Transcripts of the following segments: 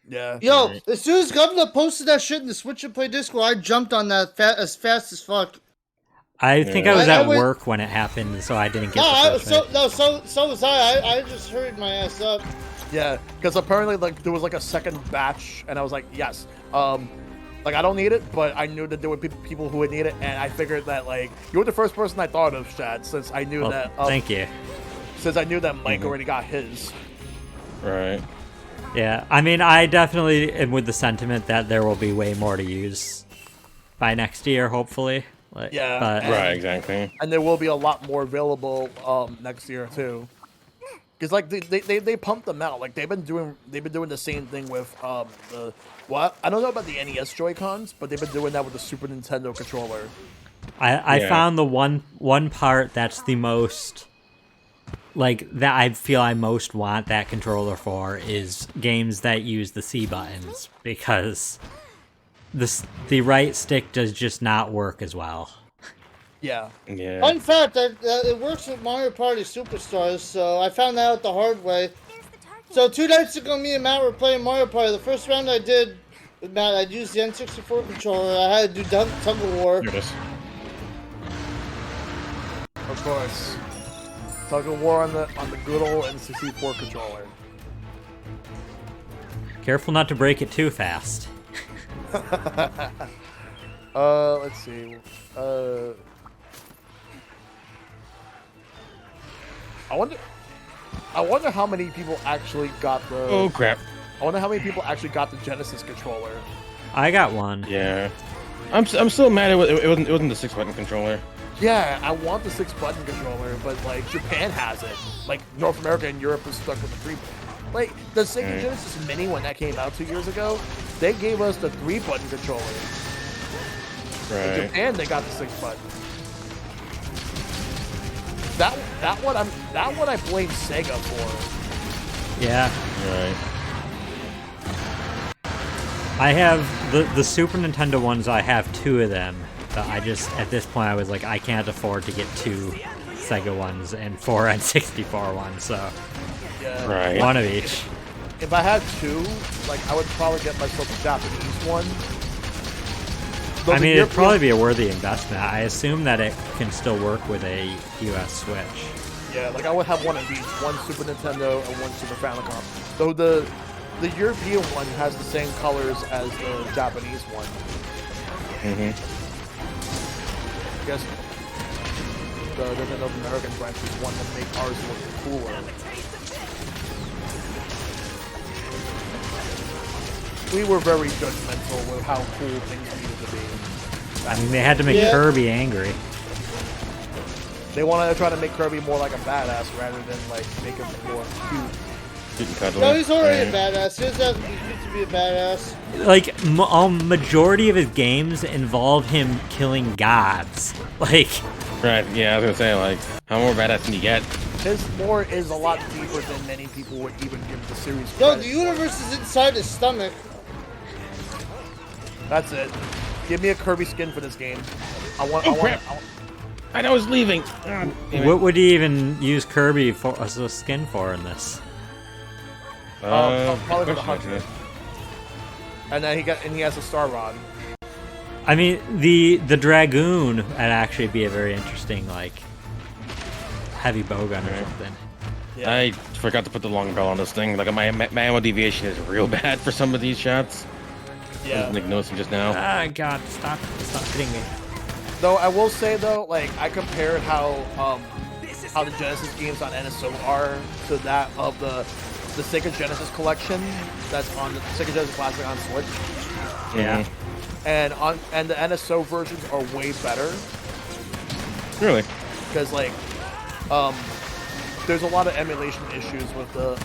Yeah. Yo, as soon as Governor posted that shit in the Switch and Play Discord, I jumped on that as fast as fuck. I think I was I at went, work when it happened, so I didn't get no, the first minute. so was I. I just hurried my ass up. Yeah, because apparently like there was like a second batch, and I was like, yes, like I don't need it, but I knew that there would be people who would need it, and I figured that like you were the first person I thought of, Chad, since I knew that. Thank you. Since I knew that Mike already got his. Right. Yeah, I mean, I definitely am with the sentiment that there will be way more to use by next year, hopefully. Like, Yeah, but, Right, exactly. And there will be a lot more available next year too. Because like they pumped them out. Like they've been doing the same thing with the I don't know about the NES Joy-Cons, but they've been doing that with the Super Nintendo controller. I found the one part that's the most like that I feel I most want that controller for is games that use the C buttons, because the right stick does just not work as well. Yeah. Yeah. Fun fact, it works with Mario Party Superstars, so I found that out the hard way. So 2 nights ago, me and Matt were playing Mario Party. The first round I did with Matt, I used the N64 controller. I had to do tug of war. Here it is. Of course. Tug of war on the good old N64 controller. Careful not to break it too fast. Let's see. I wonder how many people actually got the. Oh crap! I wonder how many people actually got the Genesis controller. I got one. Yeah. I'm still mad it wasn't the 6-button controller. Yeah, I want the 6-button controller, but like Japan has it. Like North America and Europe is stuck with the 3. Like the Sega Genesis Mini when that came out 2 years ago, they gave us the 3-button controller. Right. In Japan, they got the 6-button. That one I blame Sega for. Yeah. Right. I have the Super Nintendo ones. I have 2 of them. But I just at this point I was like, I can't afford to get 2 Sega ones and 4 N64 ones. So Yeah. Right. one of each. If I had 2, like I would probably get myself a Japanese one. Though I the mean, it'd European- probably be a worthy investment. I assume that it can still work with a US Switch. Yeah, like I would have one of each, one Super Nintendo and one Super Famicom. Though the European one has the same colors as the Japanese one. Mm-hmm. I guess the North American branch is one to make ours look cooler. We were very judgmental with how cool things needed to be. I mean, they had to make Kirby angry. They wanted to try to make Kirby more like a badass rather than like make him more cute. No, he's already a badass. He doesn't have to be cute to be a badass. Like, majority of his games involve him killing gods. Like, Right. Yeah, I was gonna say, like, how more badass can you get? His lore is a lot deeper than many people would even give the series Yo, credit the for. universe is inside his stomach. That's it. Give me a Kirby skin for this game. Crap. I know it's leaving. what would he even use Kirby for as a skin for in this? Probably for the hunter. And then he has a Star Rod. I mean, the Dragoon would actually be a very interesting, like, heavy bowgun or something. Yeah. I forgot to put the long barrel on this thing. Like, my ammo deviation is real bad for some of these shots. I Yeah. was like, noticing just now. Ah, God, stop hitting me. Though I will say though, like I compared how the Genesis games on NSO are to that of the Sega Genesis collection that's on the Sega Genesis Classic on Switch. Yeah. And the NSO versions are way better Really? because like there's a lot of emulation issues with the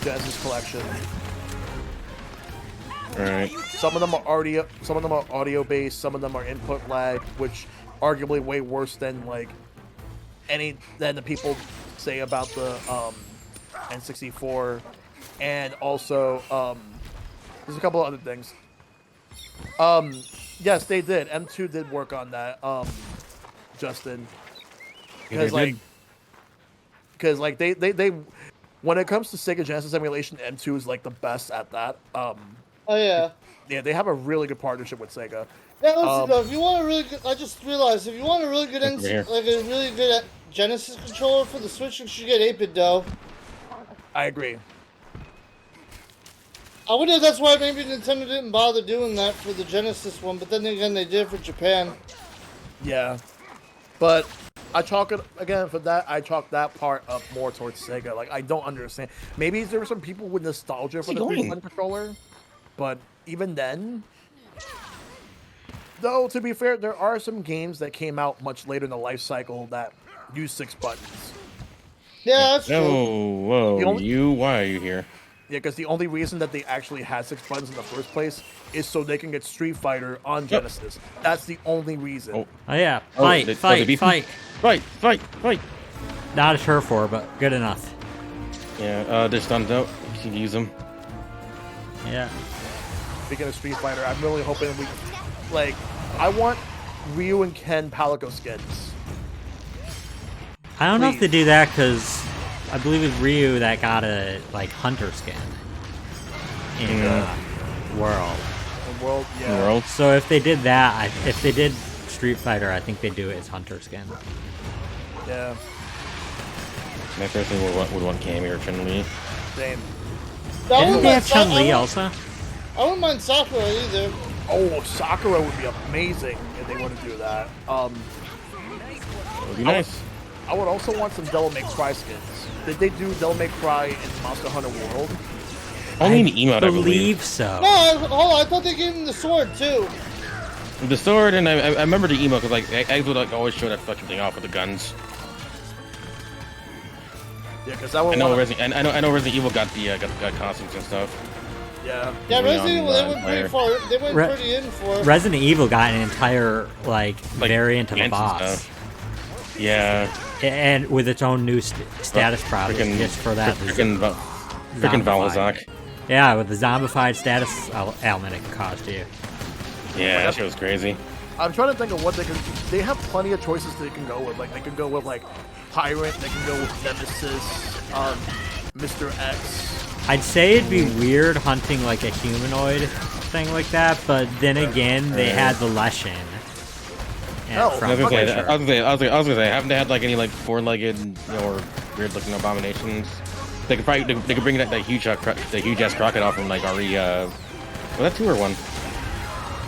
Genesis collection. Right. Some of them are audio based, some of them are input lag, which arguably way worse than like than the people say about the N64, and also there's a couple of other things. Yes, they did. M2 did work on that, Justin, because like they when it comes to Sega Genesis emulation, M2 is like the best at that. Oh yeah. Yeah, they have a really good partnership with Sega. Yeah, listen though, if you want a really good, I just realized if you want a really good, Over here. like a really good Genesis controller for the Switch, you should get 8-bit though. I agree. I wonder if that's why maybe Nintendo didn't bother doing that for the Genesis one, but then again they did for Japan. Yeah, but I chalk it again for that. I chalk that part up more towards Sega. Like I don't understand. Maybe there were some people with nostalgia for the 3-button controller, but even then, though, to be fair, there are some games that came out much later in the life cycle that use 6 buttons. Yeah, that's true. Whoa, why are you here? Yeah, because the only reason that they actually had 6 buttons in the first place is so they can get Street Fighter on Genesis. That's the only reason. Oh yeah, Oh, fight, they fight, beef fight. Fight! Not a turf war, but good enough. Yeah, they're stunned out. You can use them. Yeah. Speaking of Street Fighter, I'm really hoping we, like, I want Ryu and Ken Palico skins. I don't know if Please. they do that because I believe it's Ryu that got a like hunter skin in World. The world, yeah. So if they did that, if they did Street Fighter, I think they do it as hunter skin. Yeah, My person would want Cammy or Chun-Li. same. Didn't they have Chun-Li also? I wouldn't mind Sakura either. Oh, Sakura would be amazing if they were to do that. It would be nice. I would also want some Devil May Cry skins. Did they do Devil May Cry in Monster Hunter World? Only in the emote, I believe. Believe so. No, hold on, I thought they gave him the sword too. The sword, and I remember the emote because like Eggs would like always show that fucking thing off with the guns. Yeah, because I would I know want. Resident, I know Resident Evil got the got costumes and stuff. Yeah. Yeah, Moving Resident Evil, on, they went pretty player. far. They went pretty in for it. Resident Evil got an entire like variant of the ants and boss, stuff. Yeah. and with its own new status product Freaking- just for that. Freaking Zombified. Valazak. Yeah, with the zombified status element it can cost you. Yeah, that shit was crazy. I'm trying to think of what they can. They have plenty of choices they can go with. Like they can go with like Tyrant. They can go with Nemesis. Mr. X. I'd say it'd be weird hunting like a humanoid thing like that, but then again, they had the Leshen. Hell, From I was gonna say, Witcher. I was gonna say, haven't they had like any like four-legged or weird-looking abominations? They could probably they could bring that huge ass crocodile from like RE. Was that 2 or 1?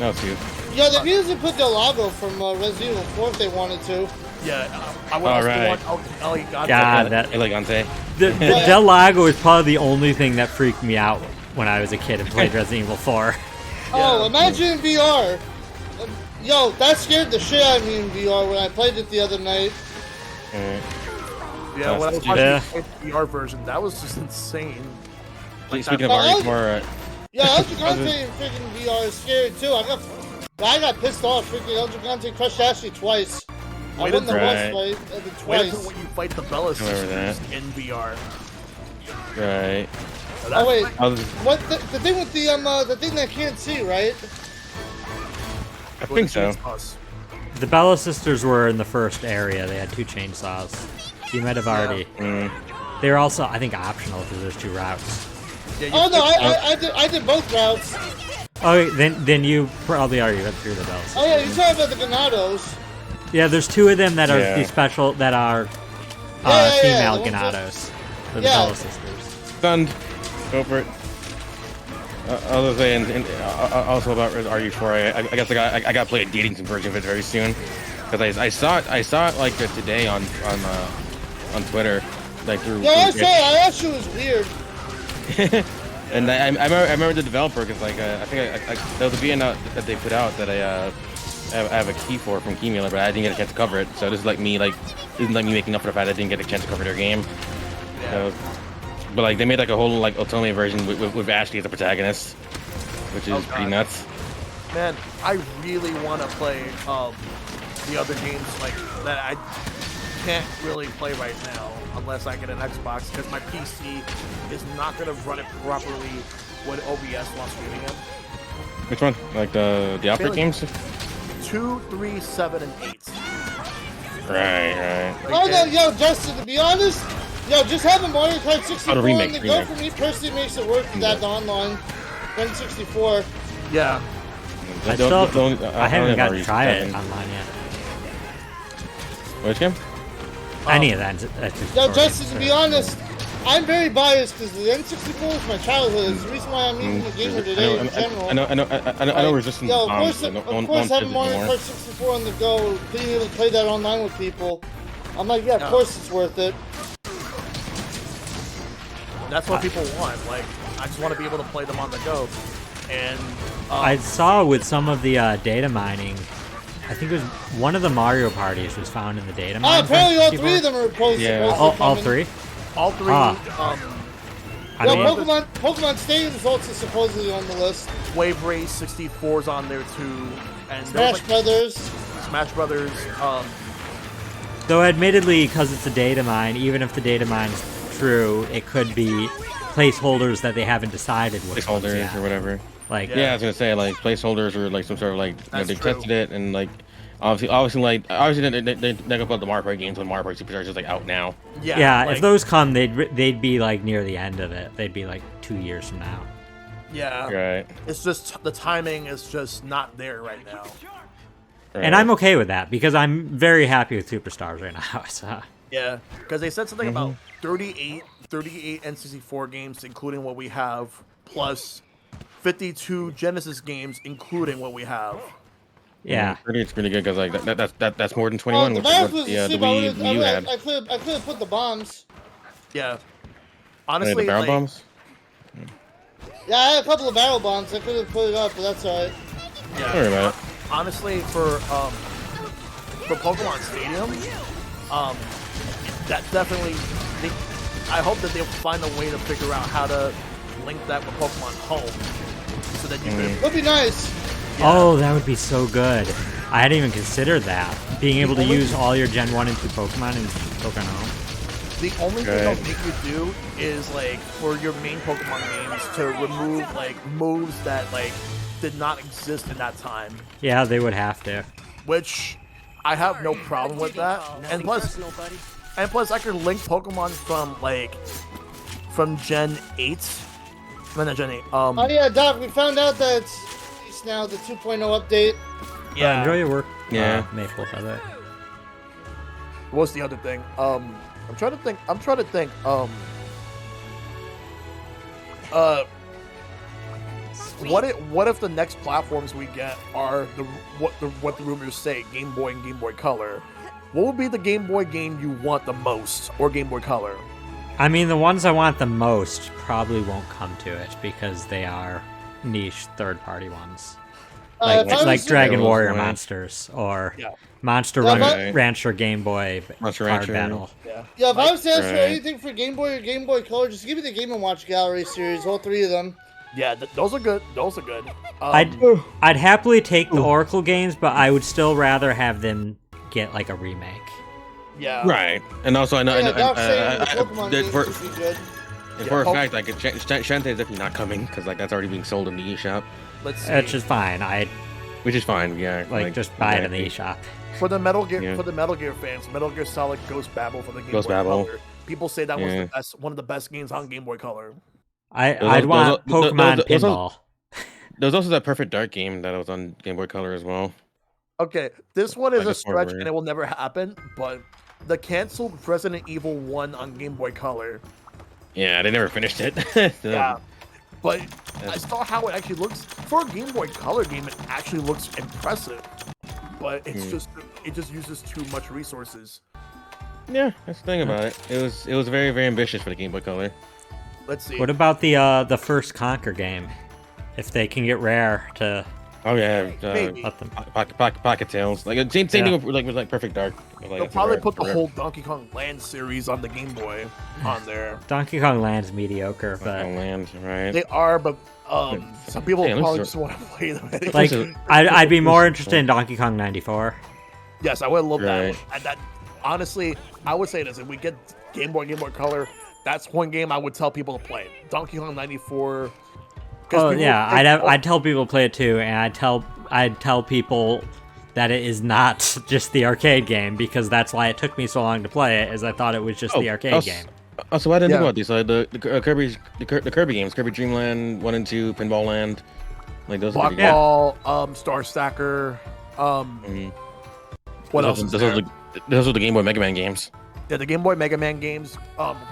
No, 2. Yeah, they usually put Delago from Resident Evil 4 if they wanted to. Yeah, I would All also right. want El Gigante. God, that Elegante. the Del Lago is probably the only thing that freaked me out when I was a kid and played Resident Evil 4. Oh, imagine in VR. Yo, that scared the shit out of me in VR when I played it the other night. Yeah, when I was Yeah. watching the VR version, that was just insane. Speaking of Oh, RE4, Yeah, El Gigante in freaking VR is scary too. I got pissed off. Freaking El Gigante crushed Ashley twice. I Wait won the until- boss fight and then Wait twice. until when you fight the Bella Remember sisters in VR. right? So that's Oh wait, I was, what the thing with the thing that can't see, right? I think so. Us. The Bella sisters were in the first area. They had 2 chainsaws. You might have already. They were also, I think, optional because there's 2 routes. Yeah, you Oh no, pick- I did both routes. Oh, then you probably already went through the Bella sisters. Oh yeah, you're talking about the Ganados. Yeah, there's 2 of them that are Yeah. the special that are Yeah, female the ones that- Ganados. The Yeah. Bella sisters. Stunned. Go for it. Other than also about RE4, I guess I got to play a dating sim version of it very soon because I saw it like today on Twitter, like through. Yeah, I through- saw. I actually was weird. And I remember the developer because like I think there was a VN that they put out that I have a key for from Keymailer, but I didn't get a chance to cover it. So this is like me making up for the fact I didn't get a chance to cover their game. So, but like they made like a whole like Otome version with Ashley as the protagonist, which is pretty God. nuts. Man, I really want to play the other games like that. I can't really play right now unless I get an Xbox because my PC is not going to run it properly with OBS while streaming them. Which one? Like the Outbreak Really? games? 2, 3, 7, and 8. Right. Oh no, yo, Justin. To be honest, Yo, just having Mario Kart 64 remake, on the remake. go for me personally makes it work for that online. N64. Yeah. I haven't got to try it online yet. Which game? Any of that. Yo, Justin, to be honest, I'm very biased because the N64 is my childhood. It's the reason why I'm even a gamer today in general. I know Resistance Yo, is bombs, but of course having Mario Kart 64 on the go, being able to play that online with people, I'm like, yeah, of course it's worth it. That's what people want. Like, I just want to be able to play them on the go. And I saw with some of the data mining, I think it was one of the Mario parties was found in the data mine. Apparently all three of them are supposed all three? all three. I Well, mean, Pokemon Stadium results are supposedly on the list. Wave Race 64 is on there too, and Smash Brothers. Smash Brothers. though admittedly, because it's a data mine, even if the data mine is true, it could be placeholders that they haven't decided which ones placeholders yet. or whatever. Like, Yeah, I was gonna say like placeholders or like some sort of like That's they true. tested it and like obviously they gonna put the Mario Kart games when Mario Kart Superstars is like out now. yeah, like, if those come, they'd be like near the end of it. They'd be like 2 years from now. Yeah. Right. It's just the timing is just not there right now. Right. And I'm okay with that because I'm very happy with Superstars right now. So. Yeah, because they said something about 38 N64 games, including what we have, plus 52 Genesis games, including what we have. Yeah. It's pretty good because like that's more than Oh, 21, the which is math what was the the Wii U had. I could have put the bombs. Yeah. The Honestly, barrel like, bombs. Yeah, I had a couple of barrel bombs. I could have put it up, but that's alright. Don't worry about it. honestly, for Pokemon Stadium, that definitely. I hope that they'll find a way to figure out how to link that with Pokemon Home, so that you can. Would be nice. Oh, that would be so good. I hadn't even considered that. Being able to use all your Gen 1 and 2 Pokemon in Pokemon Home. The only thing Right. they'll make you do is like for your main Pokemon games to remove like moves that like did not exist in that time, Yeah, they would have to. which I have no problem with that. And plus, I could link Pokemon from Gen 8. No, not Gen 8. Oh yeah, Doc, we found out that it's now the 2.0 update. yeah. Enjoy your work. Yeah. Maple, by the way. What's the other thing? I'm trying to think. What if the next platforms we get are what the rumors say, Game Boy and Game Boy Color? What would be the Game Boy game you want the most, or Game Boy Color? I mean, the ones I want the most probably won't come to it because they are niche third-party ones. If I was Like to- Dragon Yeah, Warrior right. Monsters or Yeah. Monster Yeah, Rancher Game Boy Monster Card Rancher. Battle. Yeah. Yeah, if I was to ask for Right. anything for Game Boy or Game Boy Color, just give me the Game & Watch Gallery series, all three of them. Yeah, those are good. Those are good. I'd happily take the Oracle games, but I would still rather have them get like a remake. Yeah. Right. And also, I know, Yeah, Doc's saying the Pokemon that games for, would be good. and for a Yeah, fact, like Shantae is definitely not coming because like that's already being sold in the eShop, Let's see. That's just fine. I'd which is fine. Yeah. just buy it in the exactly. eShop. For the Metal Gear, Yeah. for the Metal Gear fans, Metal Gear Solid Ghost Babel for the Game Ghost Boy Babel. Color. People say that was Yeah. the best, one of the best games on Game Boy Color. I'd want Pokemon Pinball. There was also that Perfect Dark game that was on Game Boy Color as well. Okay, this one is Like a a stretch forward. and it will never happen, but the canceled Resident Evil 1 on Game Boy Color. Yeah, they never finished it. Yeah. But I saw how it actually looks. For a Game Boy Color game, it actually looks impressive. But it's it just uses too much resources. Yeah, that's the thing about it. It was very, very ambitious for the Game Boy Color. Let's see. What about the first Conquer game? If they can get Rare to Oh yeah, Maybe. let them. Pocket Tales. Like same thing with Perfect Dark. Like, They'll that's probably rare- put the rare. whole Donkey Kong Land series on the Game Boy on there. Donkey Kong Land's mediocre, on but land, right? They are, but some people Yeah, it looks probably so- just want to play them. Anyway. like Also- I'd be more interested in Donkey Kong 94. Yes, I would love that. Right. One. And that honestly, I would say this: if we get Game Boy Color, that's one game I would tell people to play. Donkey Kong 94. 'Cause Oh people- yeah, I'd tell people to play it too, and I'd tell people that it is not just the arcade game because that's why it took me so long to play it, is I thought it was just the arcade game. Also, I didn't think Yeah. about these. Like the Kirby games, Kirby Dream Land 1 and 2, Pinball Land. Like those are Block pretty Yeah. good. Ball, Star Stacker. Mhm. What else is there? Those are the Game Boy Mega Man games. Yeah, the Game Boy Mega Man games.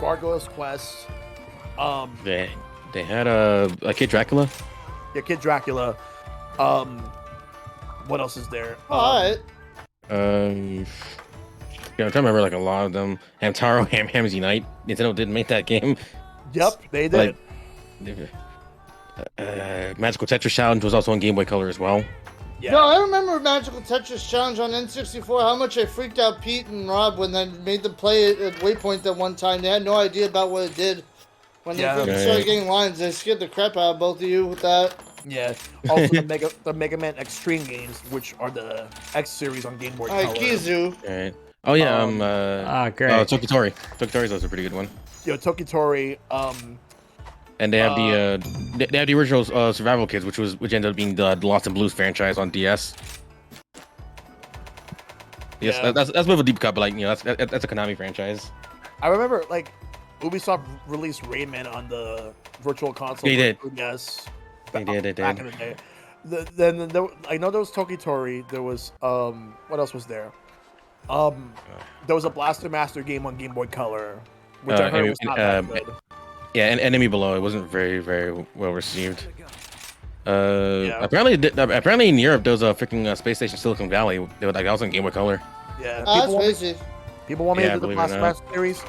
Gargoyle's Quest. Um, They had a Kid Dracula. yeah, Kid Dracula. Um, what else is there? All right. Yeah, I'm trying to remember like a lot of them. Hamtaro, Ham's Unite. Nintendo didn't make that game. Yep, they did. Like, Magical Tetris Challenge was also on Game Boy Color as well. Yeah. No, I remember Magical Tetris Challenge on N64. How much I freaked out Pete and Rob when they made them play it at Waypoint that one time. They had no idea about what it did. When they Yeah. freaking Yeah. started getting lines, they scared the crap out of both of you with that. Yeah. Also, the Mega Man Extreme games, which are the X series on Game Boy All right, Color. Kizu. Right. Oh yeah. Great. Tokitori. Tokitori's also a pretty good one. Yo, Tokitori. And they have they have the original Survival Kids, which ended up being the Lost and Blues franchise on DS. Yes, Yeah. that's a bit of a deep cut, but like that's a Konami franchise. I remember like Ubisoft released Rayman on the Virtual Console. They did. Yes. They did. Back in the day. Then there, I know there was Tokitori. There was what else was there? There was a Blaster Master game on Game Boy Color, which I heard was not that good. Yeah, and Enemy Below. It wasn't very well received. Yeah. Apparently in Europe there was a freaking Space Station Silicon Valley. They were like that was on Game Boy Color. Yeah. Oh, that's crazy. People want me Yeah, to do the believe it or Blaster not. Master series.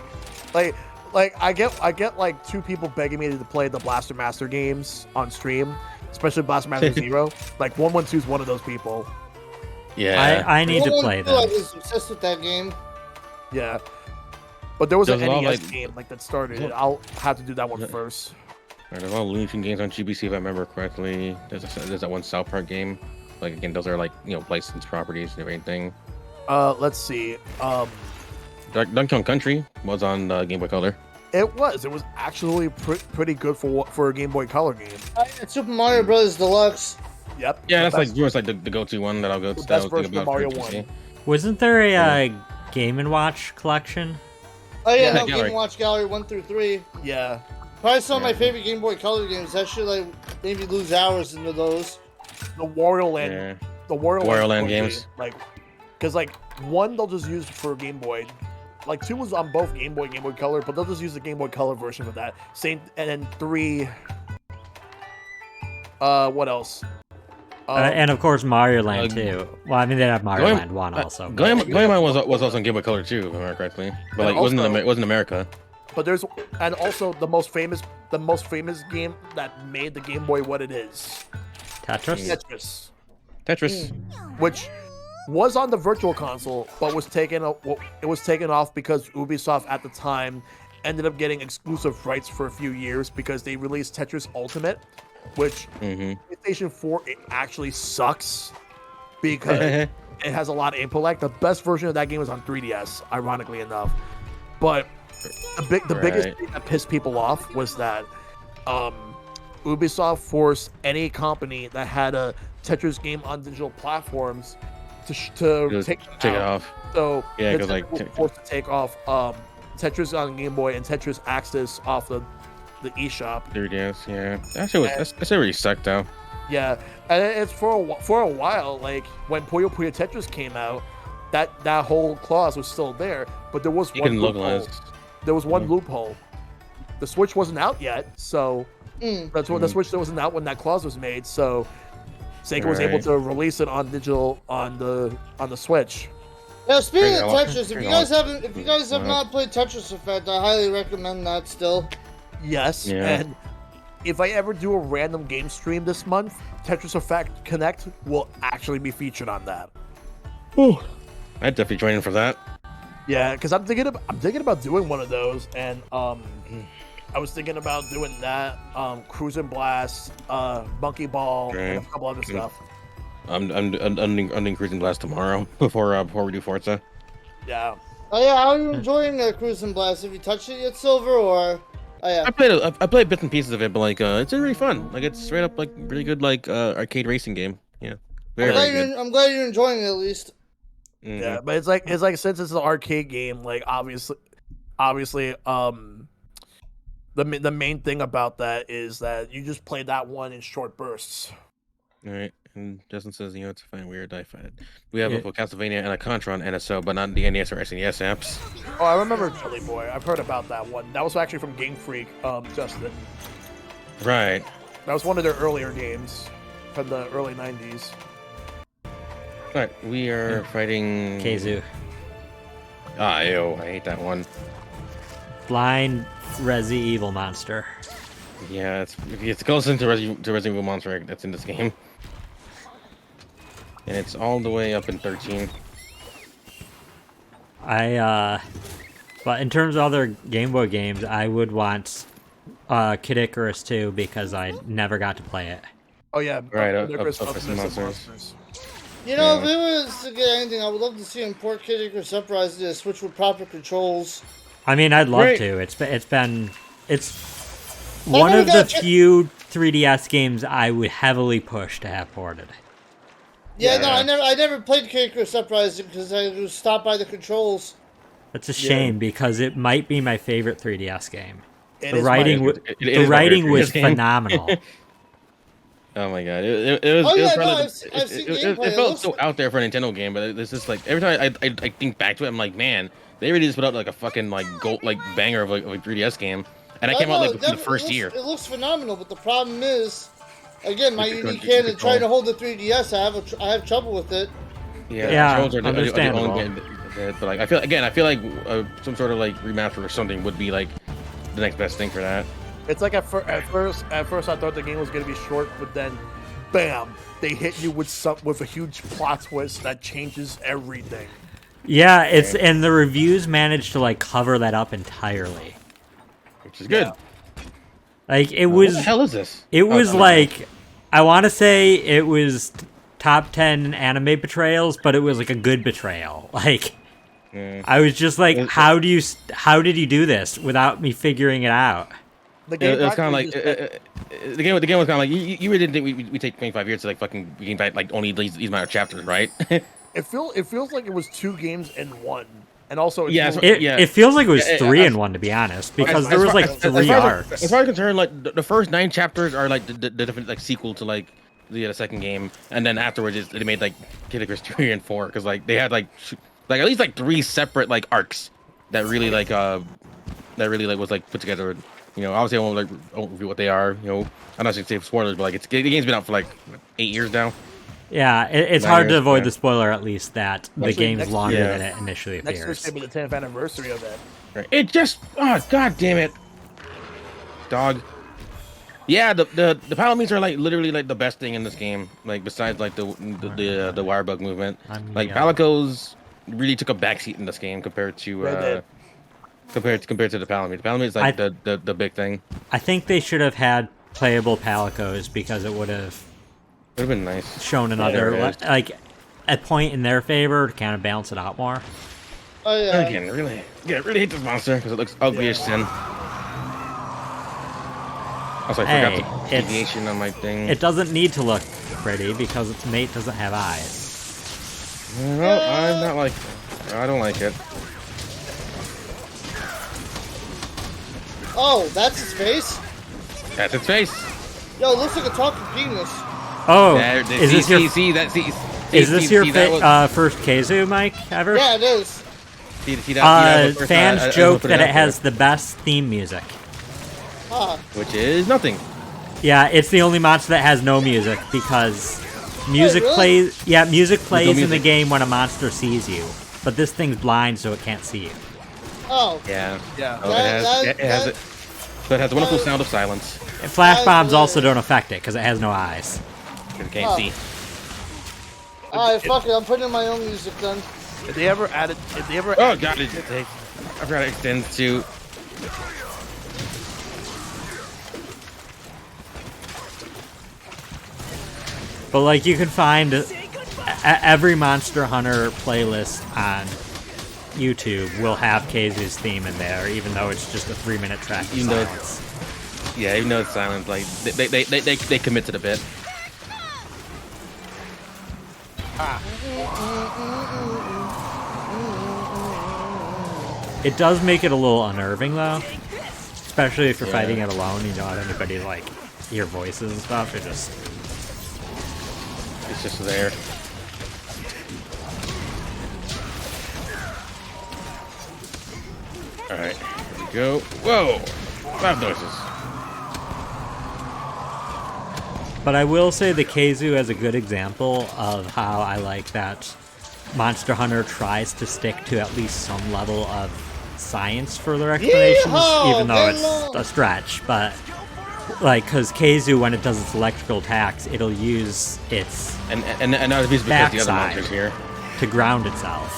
Like I get like 2 people begging me to play the Blaster Master games on stream, especially Blaster Master Zero. Like 112 is one of those people. Yeah. I need to play I them. was obsessed with that game. Yeah. But there was an There's a lot of, NES like- game like that started it. I'll have to do that one first. There's a lot of Looney Tunes games on GBC if I remember correctly. There's that one South Park game. Like again, those are like licensed properties and everything. Let's see. Donkey Kong Country was on Game Boy Color. It was actually pretty good for a Game Boy Color game. Super Mario Bros. Deluxe. Yep. Yeah, the that's best- like yours, like the go-to one that I'll go. The that best I'll think version of about for Mario GBC. 1. Wasn't there a Game and Watch collection? Oh yeah, Yeah, no, Gallery. Game & Watch Gallery 1 through 3. Yeah. Probably some of my Yeah. favorite Game Boy Color games. That should like made me lose hours into those. The Wario Land. Yeah. The Wario Wario Land Land trilogy, games. Like, because like 1 they'll just use for Game Boy. Like 2 was on both Game Boy and Game Boy Color, but they'll just use the Game Boy Color version for that. Same, and then 3. What else? And of course Mario Land Uh, too. Well, I mean they have Mario Goem- Land 1 also. Goemon was also on Game Boy Color too, if I remember correctly. But like, it wasn't America. But there's, and also the most famous game that made the Game Boy what it is, Tetris? Tetris, Tetris. which was on the Virtual Console, but was taken off because Ubisoft at the time ended up getting exclusive rights for a few years because they released Tetris Ultimate, which PlayStation 4 it actually sucks because it has a lot of input lag. The best version of that game was on 3DS, ironically enough, but the biggest Right. thing that pissed people off was that Ubisoft forced any company that had a Tetris game on digital platforms to Just take take it out. off. So Yeah, Nintendo 'cause, like, was forced to take off Tetris on Game Boy and Tetris Access off the eShop. 3DS. Yeah. That shit really sucked though. Yeah, and it's for a while. Like when Puyo Puyo Tetris came out, that whole clause was still there, but there was You one can loophole. localize. There was one loophole. The Switch wasn't out yet, so that's what the Switch wasn't out when that clause was made. So Sega was able Right. to release it on digital on the Switch. Now speaking Hang of on. Tetris, if Hang you guys on. haven't, if you guys have not played Tetris Effect, I highly recommend that still. Yes, Yeah. and if I ever do a random game stream this month, Tetris Effect Connect will actually be featured on that. I'd definitely join in for that. Yeah, because I'm thinking about doing one of those, and I was thinking about doing that, Cruising Blast, Monkey Ball, and a Right. couple other stuff. I'm doing Cruising Blast tomorrow before we do Forza. Yeah, Oh yeah, how are you enjoying Cruising Blast? Have you touched it yet, Silver? Or oh yeah, I played bits and pieces of it, but like it's really fun. Like it's straight up like really good like arcade racing game. Yeah, very good. I'm glad you're enjoying it at least. Mhm. yeah, but it's like since it's an arcade game, like obviously, obviously, the main thing about that is that you just play that one in short bursts. All right. And Justin says, it's fine. Weird. We have Yeah. a Castlevania and a Contra on NSO, but not the NES or SNES apps. Oh, I remember Jelly Boy. I've heard about that one. That was actually from Game Freak, Justin. Right. That was one of their earlier games from the early 90s. All right. We are fighting Keizu. Ah, ew. I hate that one. Blind Resi Evil monster. Yeah, it's close to Resident Evil monster that's in this game. And it's all the way up in 13. But in terms of other Game Boy games, I would want Kid Icarus 2 because I never got to play it. Oh yeah, Right, Icarus up for Up some Missing monsters. You know, if it was to get anything, I would love to see him port Kid Icarus Uprising to Switch with proper controls. I mean, I'd love Right. to. It's one of the few 3DS games I would heavily push to have ported. Yeah, no, Yeah. I never played Kid Icarus Uprising because I was stopped by the controls. That's a shame because it might be my favorite 3DS game. It The is writing, my- w- it the is my writing favorite was 3DS game. phenomenal. Oh my god, it was. Oh, it was yeah, probably no, the- I've seen it gameplay. It felt looks- so out there for a Nintendo game, but it's just like every time I think back to it, I'm like, man, they really just put out like a fucking like gold like banger of like a 3DS game, and I came out like within the first year. It looks phenomenal, but the problem is, again, my With the unique control- hand and trying to hold the 3DS, I have trouble with it. Yeah, controls are the only understandable. game but like I feel like some sort of like remaster or something would be like the next best thing for that. It's like at first I thought the game was gonna be short, but then, bam, they hit you with a huge plot twist that changes everything. Yeah, and the reviews managed to like cover that up entirely. Which is good. Yeah. Like it What was the hell is this? It Oh, was it's like, I want to say it was top 10 anime betrayals, but it was like a good betrayal. Like, I was just like, how did you do this without me figuring it out? The game It was kind of like just- the game was kind of like you really didn't think we take 25 years to like fucking gain back like only these amount of chapters, right? it feels like it was two games in one, and also it's Yeah, moving- It feels like it was Yeah, three as- in one, to be honest, because As there was far- like as three far as- arcs. As far as I'm concerned, like the first 9 chapters are like the different like sequel to like the second game, and then afterwards they made like Kid Icarus 3 and 4 because like they had like at least like 3 separate like arcs that really like was like put together. You know, obviously I won't review what they are. You know, I'm not gonna say spoilers, but like the game's been out for like 8 years now. Yeah, it's 9 hard to years, avoid yeah. the spoiler, at least, that the Actually, game's next- longer yeah. than it initially next year's appears. gonna be the 10th anniversary of it. Right. It just god damn it, dog. Yeah, the Palamedes are like literally like the best thing in this game. Like besides like the wirebug movement, like Palicos really took a backseat in this game compared to They did. compared to the Palamedes. The Palamedes like the big thing. I think they should have had playable Palicos because it would have Would have been nice. shown another, there it is. like, a point in their favor to kind of balance it out more. Oh yeah. Again, really hate this monster because it looks ugly as sin. Also, I Hey, forgot the it's- deviation on my thing. It doesn't need to look pretty because its mate doesn't have eyes. No, I'm not like that. I don't like it. Oh, that's his face? That's its face. Yo, it looks like a talking penis. Oh, There- is this your first Keizu, Mike, ever? Yeah, it is. Fans joke that it has the best theme music. Huh. which is nothing. Yeah, it's the only monster that has no music because music really? plays. Yeah, music plays in the music. game when a monster sees you, but this thing's blind, so it can't see you. Oh. Yeah. Yeah. Oh, it has it. So it has the wonderful sound of silence. And flash bombs really- also don't affect it because it has no eyes. 'Cause it can't Oh. see. Alright, fuck it. I'm putting in my own music then. If they ever added, Oh god, I forgot it extends to. But like you can find every Monster Hunter playlist on YouTube will have Keizu's theme in there, even though it's just a 3-minute track. Of Even though silence. Yeah, even though it's silent, like they commit to the bit. It does make it a little unnerving though, especially if you're Yeah. fighting it alone. You don't have anybody to, like, hear voices and stuff. It just It's just there. Alright, here we go. Whoa! 5 noises. But I will say the Keizu is a good example of how I like that Monster Hunter tries to stick to at least some level of science for their explanations, Yeehaw! even though Very it's long. a stretch. But, like, because Keizu, when it does its electrical attacks, it'll use its And not because the other backside monsters here. to ground itself,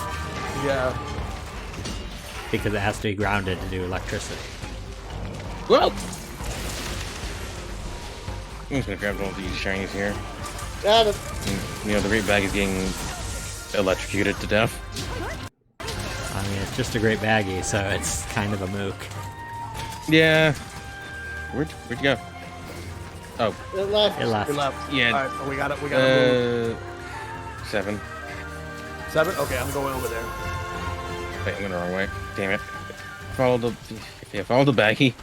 Yeah. because it has to be grounded to do electricity. Whoa! I'm just gonna grab one of these shinies here. Got it. And, the great bag is getting electrocuted to death. I mean, it's just a great baggie, so it's kind of a mook. Yeah. Where'd you go? Oh, It left. It left. We left. Yeah. All right, we got it. We got to move. 7. 7. Okay, I'm going over there. Wait, I'm going the wrong way. Damn it. Follow the baggie.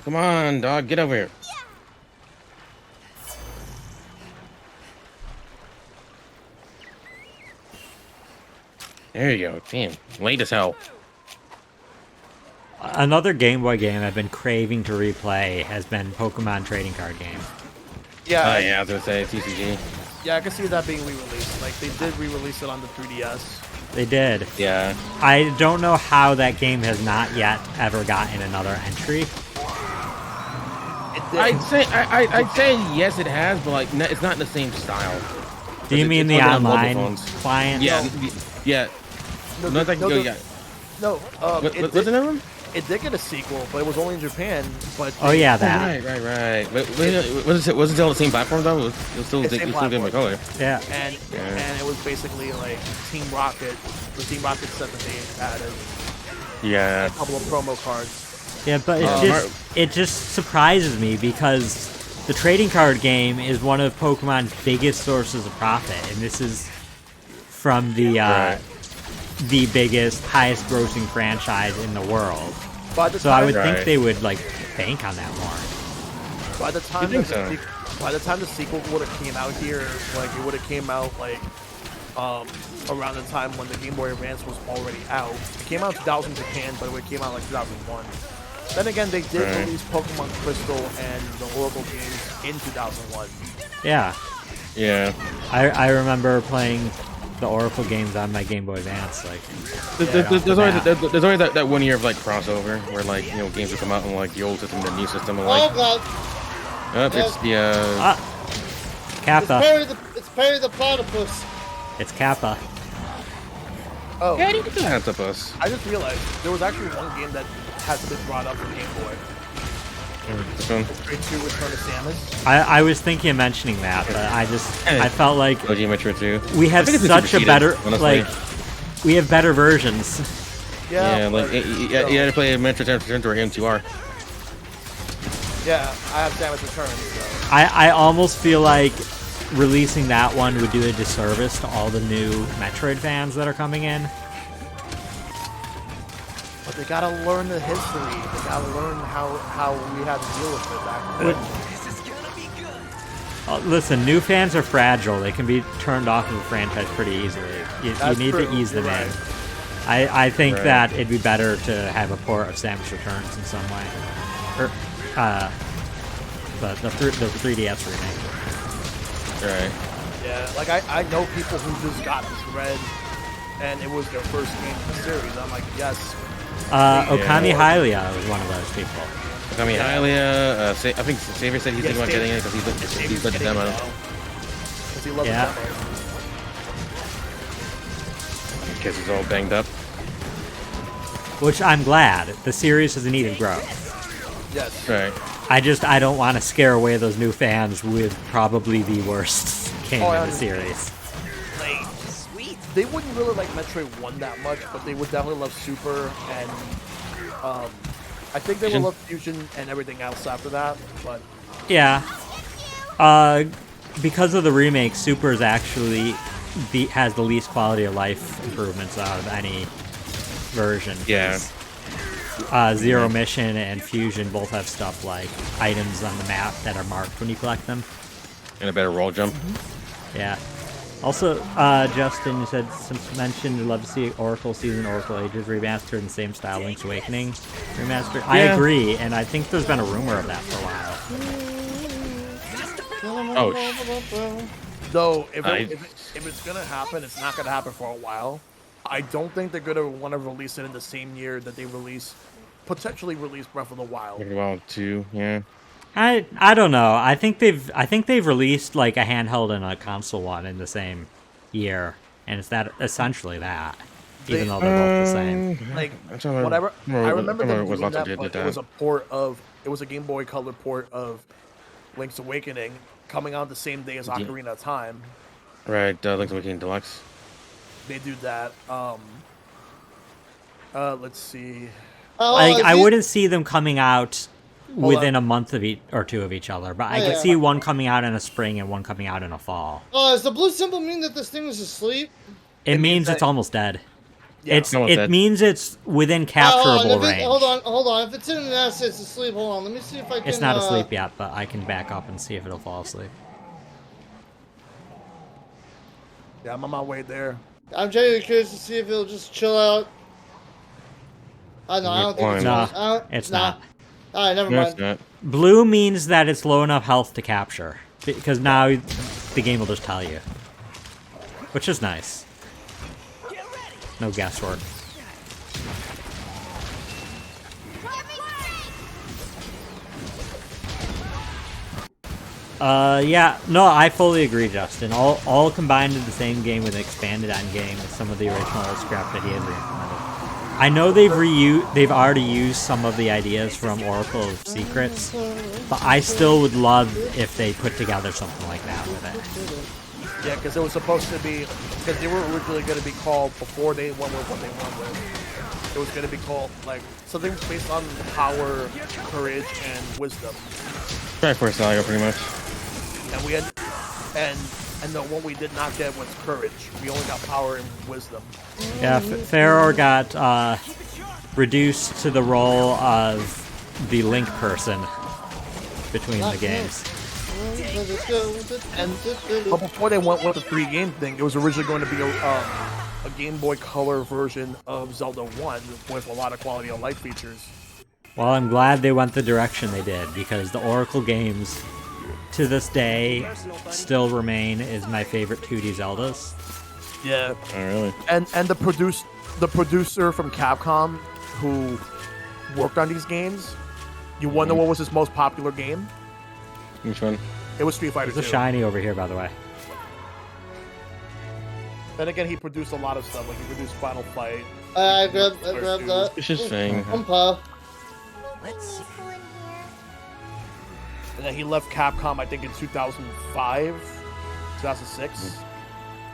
Come on, dog, get over here. There you go. Damn, late as hell. Another Game Boy game I've been craving to replay has been Pokemon Trading Card Game. Yeah. Yeah, I was gonna say TCG. Yeah, I can see that being re-released. Like they did re-release it on the 3DS. They did. Yeah. I don't know how that game has not yet ever gotten another entry. It did. I'd say yes, it has, but like it's not in the same style. Do you mean it's the only on mobile online phones. client? Yeah, yeah. No, No, like, no, go, no, yeah. no, What's it the name? It did get a sequel, but it was only in Japan. But Oh yeah, that. Right. Was it still the same platform though? It was still It's Game same Boy Color. Yeah. and it was basically like Team Rocket, the Team Rocket set that they added, Yeah. a couple of promo cards. Yeah, but it just surprises me because the trading card game is one of Pokemon's biggest sources of profit, and this is from the biggest, highest grossing franchise in the world. By the So time, I would think Right. they would like bank on that more. by the time You think that so? by the time the sequel would have came out here, like it would have came out like around the time when the Game Boy Advance was already out. It came out in 2000 in Japan, but it came out like 2001. Then again, they did Right. release Pokemon Crystal and the Oracle games in 2001. Yeah, Yeah. I remember playing the Oracle games on my Game Boy Advance. Like, There's always that 1 year of like crossover where like games will come out on like the old system and the new system and Oh like god. it's the It's Kappa. Perry the Platypus. It's Kappa. Oh, Octopus. I just realized there was actually one game that hasn't been brought up for Game Boy. This one. Great 2 Return to Samus. I was thinking of mentioning that, but I felt like OG Metro 2. we have I think it's such a superseded, better honestly. we have better versions. Yeah, but like you had to play Metro Return or M2R. yeah, I have Samus Return. So. I almost feel like releasing that one would do a disservice to all the new Metroid fans that are coming in. But they gotta learn the history. They gotta learn how we had to deal with it back then. Listen, new fans are fragile. They can be turned off of a franchise pretty easily. You That's need true. to ease them You're in. right. I think Right. that it'd be better to have a port of Samus Returns in some way. Or, the 3DS remake. Right. Yeah, like I know people who just got this red, and it was their first game in the series. I'm like, yes. Okami Hylia was one of those people. I mean, Hylia, I think Xavier said he's thinking about getting it because he's played the demo. Because he loves Yeah. the demo. Because he's all banged up. Which I'm glad. The series has needed growth. Yes. Right. I don't want to scare away those new fans with probably the worst game Oh, I in the understand. series. Like, they wouldn't really like Metroid 1 that much, but they would definitely love Super, and I think they would Fusion. love Fusion and everything else after that, but Yeah. Because of the remake, Super is actually has the least quality of life improvements out of any version. Yeah. Zero Mission and Fusion both have stuff like items on the map that are marked when you collect them. And a better roll jump. Yeah. Also, Justin, you said, since mentioned, you'd love to see Oracle Season, Oracle Ages remastered in the same style Link's Awakening remastered. I agree, and I think there's been a rumor of that for a while. Oh, Though, if it's gonna happen, it's not gonna happen for a while. I don't think they're gonna want to release it in the same year that they potentially release Breath of the Wild. Breath of the Wild 2, yeah. I don't know. I think they've released like a handheld and a console one in the same year, and it's that essentially that. Even though they're both the same. Like whatever. I remember them doing that, but it was it was a Game Boy Color port of Link's Awakening coming out the same day as Ocarina of Time. Right, Link's Awakening Deluxe. They do that. Let's see. I wouldn't see them coming out within a month of or two of each other, but I could see one coming out in a spring and one coming out in a fall. Does the blue symbol mean that this thing is asleep? It means it's almost dead. Yeah, it means it's within capturable range. Hold on. If it's in an S, it's asleep. Hold on. Let me see if I can. It's not asleep yet, but I can back up and see if it'll fall asleep. Yeah, I'm on my way there. I'm genuinely curious to see if it'll just chill out. I don't think it's it's not. Alright, never mind. Blue means that it's low enough health to capture, because now the game will just tell you. Which is nice. No guesswork. Yeah, no, I fully agree, Justin. All combined in the same game with an expanded endgame with some of the original scrapped ideas re-implemented. I know they've already used some of the ideas from Oracle of Secrets, but I still would love if they put together something like that with it. Yeah, because it was supposed to be, because they were originally going to be called, before they went with what they went with, it was going to be called, like, something based on power, courage, and wisdom. Triforce Saga, pretty much. And we had, and the one we did not get was courage. We only got power and wisdom. Yeah, Farror got reduced to the role of the Link person between the games. But before they went with the 3-game thing, it was originally going to be a Game Boy Color version of Zelda 1 with a lot of quality of life features. Well, I'm glad they went the direction they did, because the Oracle games, to this day, still remain as my favorite 2D Zeldas. Yeah. Oh, really? And the producer from Capcom who worked on these games, you wonder what was his most popular game? Which one? It was Street Fighter 2. There's a shiny over here, by the way. Then again, he produced a lot of stuff. Like, he produced Final Fight. I grabbed that. It's just saying. Let's see. And then he left Capcom, I think, in 2005, 2006.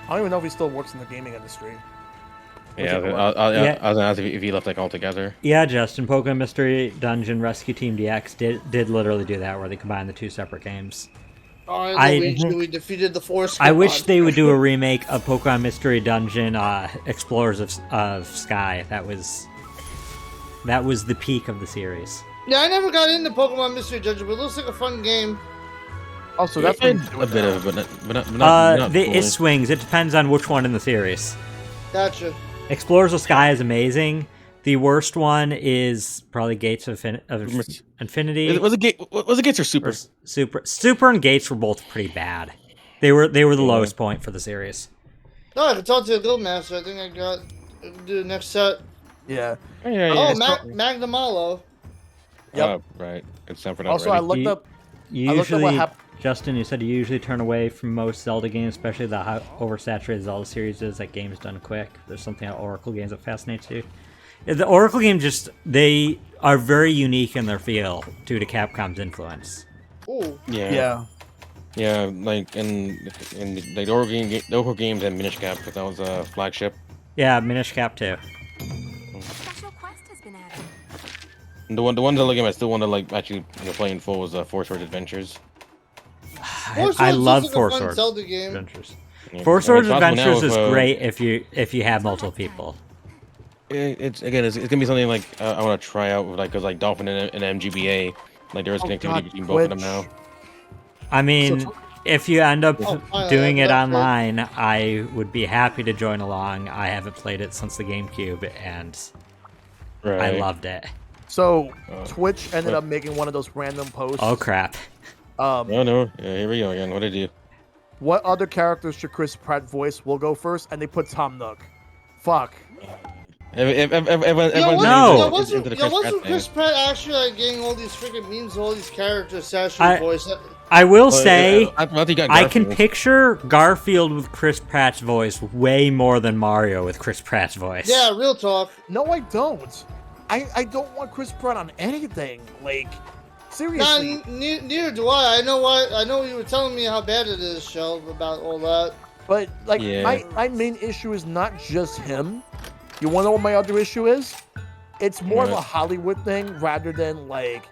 I don't even know if he still works in the gaming industry. Yeah, I was gonna ask if he left like altogether. Yeah, Justin, Pokemon Mystery Dungeon Rescue Team DX did literally do that, where they combined the two separate games. We defeated the Force. I wish they would do a remake of Pokemon Mystery Dungeon Explorers of Sky. That was the peak of the series. Yeah, I never got into Pokemon Mystery Dungeon, but it looks like a fun game. Also, that's a bit of, but not it swings. It depends on which one in the series. Gotcha. Explorers of Sky is amazing. The worst one is probably Gates of Infinity. Was it Gates or Super? Super and Gates were both pretty bad. They were the lowest point for the series. No, I can talk to the Guildmaster. I think I got do the next set. Yeah. Magnamalo. Yep. Right. It's time for that. Also, I looked up. Justin, you said you usually turn away from most Zelda games, especially the oversaturated Zelda series is like games done quick. There's something about Oracle games that fascinates you. The Oracle games they are very unique in their feel due to Capcom's influence. Ooh. Yeah. Yeah, like in like the Oracle games and Minish Cap, because that was a flagship. Yeah, Minish Cap too. Special quest has been added. And the ones I look at, I still want to like actually play in full was Four Swords Adventures. I love Four Swords Adventures. Yeah. Four Swords Adventures is great if you have multiple people. it's gonna be something like I want to try out with like cause like Dolphin and MGBA, like there is connectivity God, between both of them Twitch. now. I mean, So- if you end up Oh, doing it that's great. online, I would be happy to join along. I haven't played it since the GameCube, and Right. I loved it. So Twitch ended up making one of those random posts. Oh crap! No, no. Yeah, here we go again. What did you? What other characters should Chris Pratt voice? We'll go first, and they put Tom Nook. Fuck. Everyone's No. wasn't into the Chris Pratt thing. Chris Pratt actually like getting all these freaking memes, all these characters to actually voice? I will say, I think got I can Garfield. picture Garfield with Chris Pratt's voice way more than Mario with Chris Pratt's voice. Yeah, real talk. No, I don't. I don't want Chris Pratt on anything. Like, Nah, seriously. neither do I. I know why. I know you were telling me how bad it is, Shell, about all that. But like, Yeah. my main issue is not just him. You want to know what my other issue is? It's more of a What? Hollywood thing rather than like,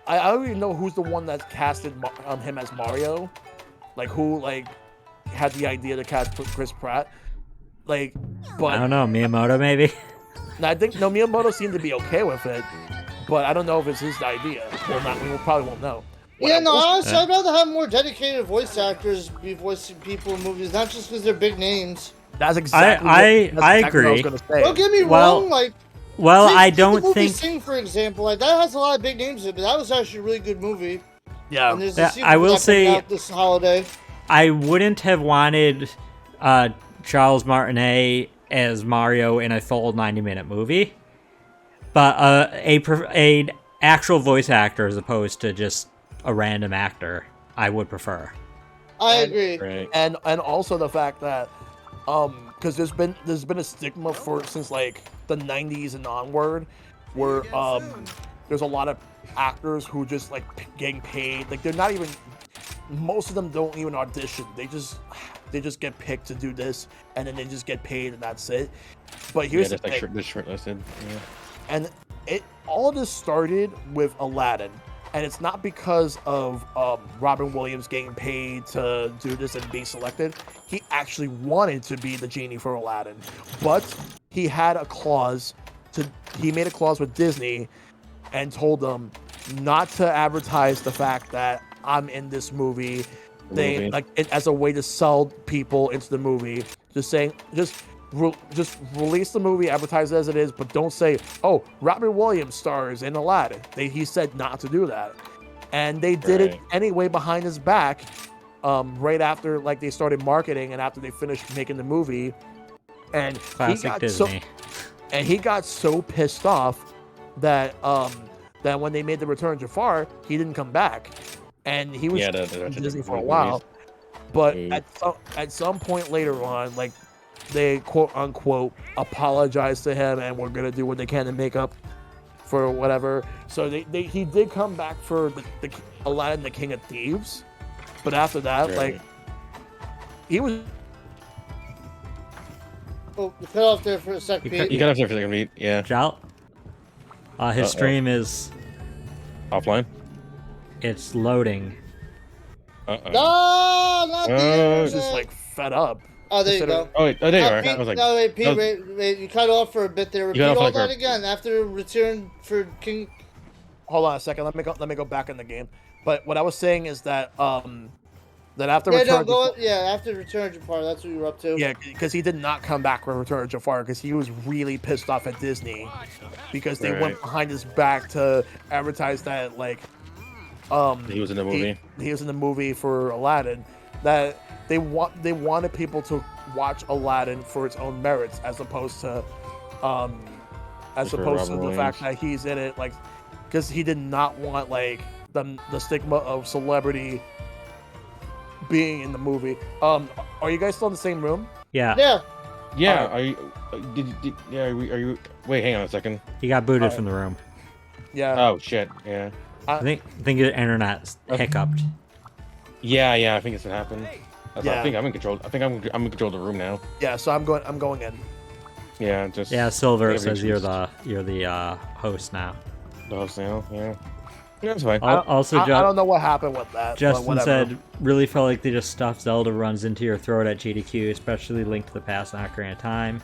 I don't even know who's the one that casted him as Mario, like who like had the idea to cast Chris Pratt, like, but I don't know, Miyamoto maybe. I think no, Miyamoto seemed to be okay with it, but I don't know if it's his idea or not. We probably won't know. What Yeah, I no, will- honestly, I'd rather have more dedicated voice actors be voicing people in movies, not just because they're big names. That's exactly. I What I was agree. gonna say. Don't get me Well, wrong, like. Well, I the don't movie think. Sing, for example, like that has a lot of big names in it, but that was actually a really good movie. Yeah. And there's Yeah, a sequel I will that's coming say- out this holiday. I wouldn't have wanted Charles Martinet as Mario in a full 90-minute movie, but a actual voice actor as opposed to just a random actor, I would prefer. I And- agree. Right. and also the fact that because there's been a stigma for since like the 90s and onward where there's a lot of actors who just like getting paid, like they're not even, most of them don't even audition, they just get picked to do this and then they just get paid and that's it. But Yeah, here's the that's like thing, shortlisted. Yeah. and it all this started with Aladdin, and it's not because of Robin Williams getting paid to do this and being selected. He actually wanted to be the genie for Aladdin, but he had a clause he made a clause with Disney and told them not to advertise the fact that I'm in this movie. They like it as a way to sell people into the movie. Just saying, just release the movie, advertise it as it is, but don't say, "Oh, Robin Williams stars in Aladdin." He said not to do that, and they did it Right. anyway behind his back. Right after like they started marketing and after they finished making the movie, and Classic Disney. he got so pissed off that that when they made the Return of Jafar, he didn't come back, and he was Yeah, in Disney for a movies. while. But Mm. at some point later on, like they quote unquote apologized to him and were gonna do what they can to make up for whatever. So he did come back for the Aladdin, the King of Thieves, but after that, Right. like he was. Oh, you cut off there for a sec, You Pete. You got to have to meet. Yeah. Jout? His Uh-oh. stream is Offline. it's loading. Uh-oh. No, not the Oh, was just like fed up. Oh, there you Consider- go. Oh, wait. Oh, there you are. Pete, I was like, no, wait, Pete, that was- wait, you cut off for a bit there. Repeat cut off all like that a- again after Return for King. Hold on a second. Let me go back in the game. But what I was saying is that that after Yeah, Return no, of go. Jafar, Yeah, after Return of Jafar, that's what you were up to. yeah, because he did not come back for Return of Jafar because he was really pissed off at Disney because they went Right. behind his back to advertise that like he was in the movie. he was in the movie for Aladdin, that they wanted people to watch Aladdin for its own merits as opposed to Just for the Robin fact that he's in it, like because he did not want like the stigma of celebrity being in the movie. Are you guys still in the same room? Yeah, Yeah. Yeah. Alright. Are you? Yeah. Are you? Wait. Hang on a second. he got booted Alright. from the room. Yeah. Oh shit. Yeah. I think your internet hiccuped. Yeah. Yeah. I think it's what happened. Yeah. I think I'm in control. I think I'm in control of the room now. Yeah. So I'm going in. Yeah. Just. Yeah, Silver Everything's says you're the host now. The host now. Yeah. Yeah, that's fine. Also, I don't know what happened with that. but Justin whatever. said, really felt like they just stuffed Zelda runs into your throat at GDQ, especially Link to the Past and Ocarina of Time.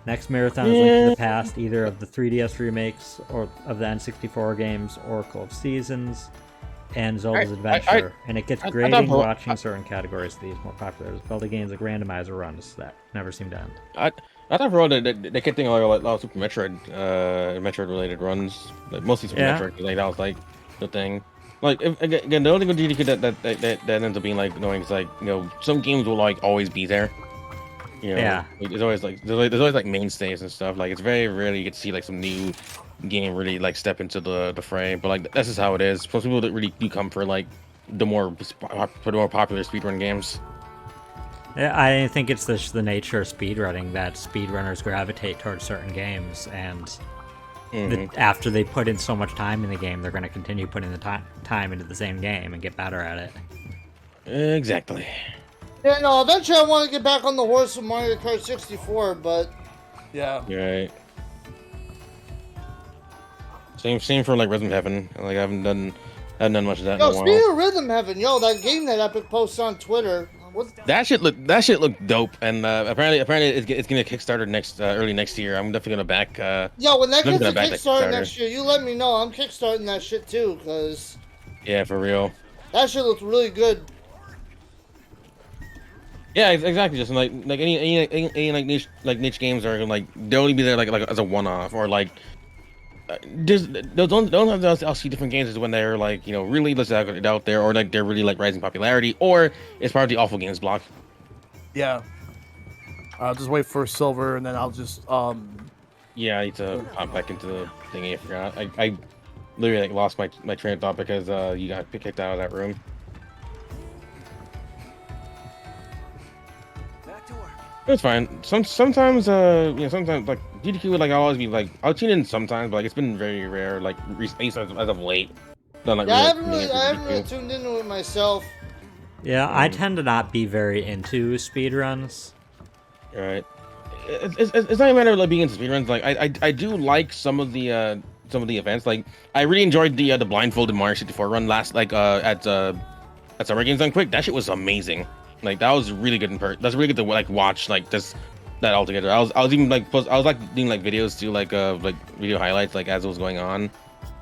Next marathon is Link to the Past, either of the 3DS remakes or of the N64 games, Oracle of Seasons, and Zelda's Adventure. And it gets grading, watching certain categories of these more popular. Zelda games like randomizer runs that never seem to end. I thought for a while they kept thinking like a lot of Super Metroid, Metroid related runs, like mostly Super Metroid. Like that was like the thing. Like again, the only thing with GDQ that ends up being like annoying is like some games will like always be there. Like, there's always like mainstays and stuff. Like it's very rarely you get to see like some new game really like step into the fray. But like that's just how it is. Most people that really do come for like the more popular speedrun games. Yeah, I think it's the nature of speedrunning that speedrunners gravitate towards certain games, and after they put in so much time in the game, they're going to continue putting the time into the same game and get better at it. Exactly. Yeah, no, eventually I want to get back on the horse of Mario Kart 64, but... Yeah. You're right. Same for like Rhythm Heaven. Like I haven't done much of that in a while. Speaking of Rhythm Heaven, that game that Epic posts on Twitter... That shit looked dope, and apparently it's gonna Kickstarter early next year. I'm definitely gonna back. When that gets to Kickstarter next year, you let me know. I'm kickstarting that shit too, cause. Yeah, for real. That shit looks really good. Yeah, exactly. Just like any like niche games are like they'll only be there like as a one-off or like. Just don't I'll see different games is when they're like really let's out there or like they're really like rising popularity or it's part of the awful games block. Yeah. I'll just wait for silver and then I'll just Yeah, I need to hop back into the thingy. I forgot. I literally like lost my train of thought because you got kicked out of that room. It's fine. Sometimes sometimes like GDQ would like always be like I'll tune in sometimes, but like it's been very rare like recently as of late. I haven't really tuned into it myself. Yeah, I tend to not be very into speedruns. Right. It's not a matter of like being into speedruns. Like I do like some of the events. Like I really enjoyed the blindfolded Mario 64 run last at Summer Games Done Quick. That shit was amazing. Like that was really good that's really good to like watch like that all together. I was even like doing like videos too, like video highlights like as it was going on,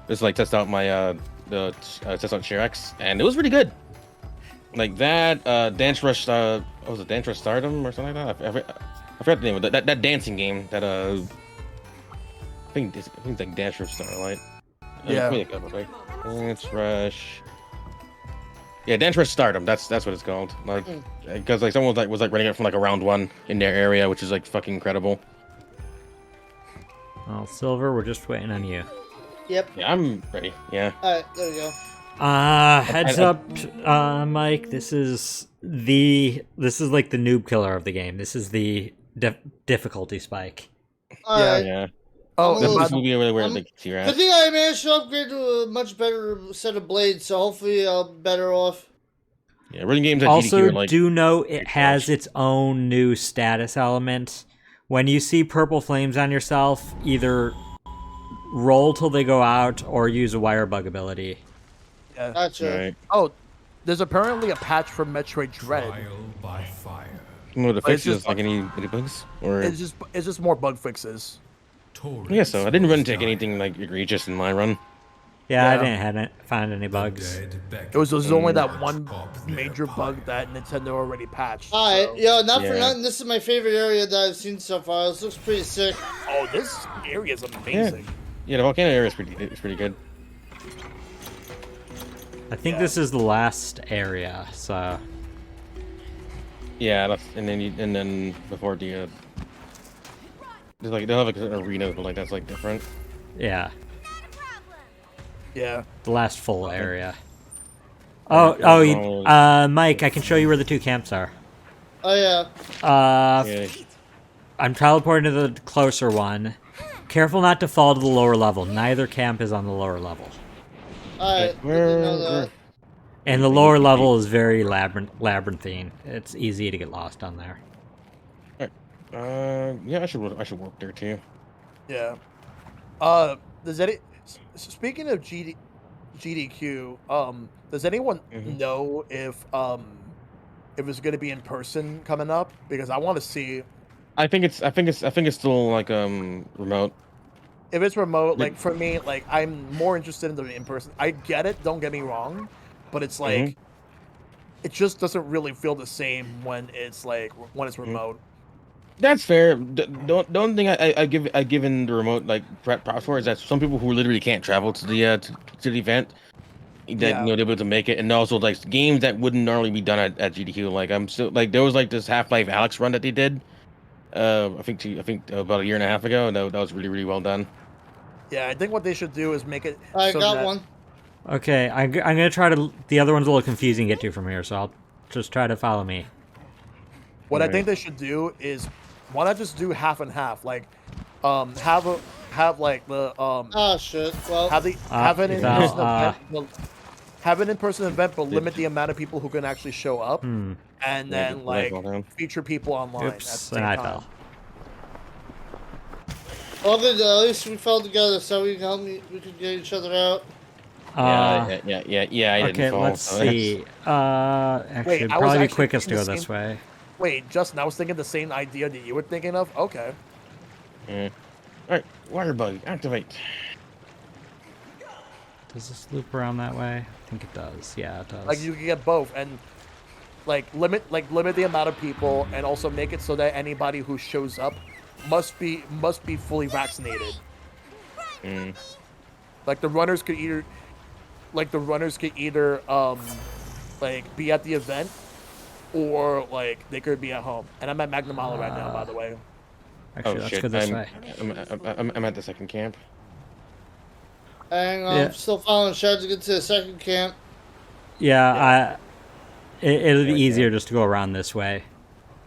just like test out my test out Shirex, and it was really good. Like that Dance Rush what was it, Dance Rush Stardom or something like that? I forgot the name of that dancing game that I think it's like Dance Rush Starlight. Yeah. Dance Rush. Yeah, Dance Rush Stardom. That's what it's called. Like, because like someone was running it from like a round 1 in their area, which is like fucking incredible. Well, Silver, we're just waiting on you. Yep. Yeah, I'm ready. Yeah. All right, there we go. Heads up, Mike. This is like the noob killer of the game. This is the difficulty spike. All right. Yeah. Oh, this will be really weird. Like, I think I managed to upgrade to a much better set of blades, so hopefully I'll be better off. Yeah, running games at also, GDQ are like, do note it has its own new status element. When you see purple flames on yourself, either roll till they go out or use a wire bug ability. Yeah. Gotcha. right. Oh, there's apparently a patch for Metroid Dread. Trial by fire. No, the But it's fixes just like any bugs or It's just more bug fixes. I guess so. I didn't really take anything like egregious in my run. Yeah, I Yeah. didn't find any bugs. It was only that one major bug that Nintendo already patched. All right, so- yo, not for Yeah. nothing. This is my favorite area that I've seen so far. This looks pretty sick. Oh, this area is amazing. Yeah, the volcano area is pretty good. I think this is the last area, so Yeah, and then before the there's like they'll have like an arena, but like that's like different. yeah, Yeah. the last full area. Oh, Mike, I can show you where the 2 camps are. Oh yeah. Yeah. I'm teleporting to the closer one. Careful not to fall to the lower level. Neither camp is on the lower level. All right. Good to know that. And the lower level is very labyrinthine. It's easy to get lost on there. Yeah, I should work there too. Yeah. Speaking of GDQ, does anyone know if it's going to be in person coming up? Because I want to see I think it's still like remote. If it's remote, Like, like for me, like I'm more interested in the in person. I get it, don't get me wrong, but it's like it just doesn't really feel the same when it's remote. That's fair. The only thing I given the remote like props for is that some people who literally can't travel to the event that Yeah. they're able to make it, and also like games that wouldn't normally be done at GDQ. Like I'm still like there was like this Half-Life Alex run that they did. I think about a year and a half ago, and that was really well done. Yeah, I think what they should do is make it I so got that one. Okay, I'm gonna try to. The other one's a little confusing to get to from here, so I'll just try to follow me. what I Right. think they should do is why not just do half and half? Like have a have like the Ah, shit. Well, have an you in fell, person event have an in-person event but limit the amount of people who can actually show up and Yeah, then like, like well done. feature people online at the Oops, same and I time. fell. well, good. At least we fell together, so we can help me. We can get each other out. Yeah. I didn't Okay, fall. let's so that's- see. Actually, Wait, it'd I was probably be actually quickest to thinking go the this same- way. Wait, Justin, I was thinking the same idea that you were thinking of. Okay. Yeah. All right, water bug activate. Does this loop around that way? I think it does. Yeah, it does. Like you can get both and limit the amount of people and also make it so that anybody who shows up must be fully vaccinated. Mm. Like the runners could either like be at the event or like they could be at home. And I'm at Magnamalo right now, by the way. Actually, Oh let's shit! go this I'm, way. I'm at the second camp. Hang on, Yeah. I'm still following Shad to get to the second camp. Yeah, it'll be Okay. easier just to go around this way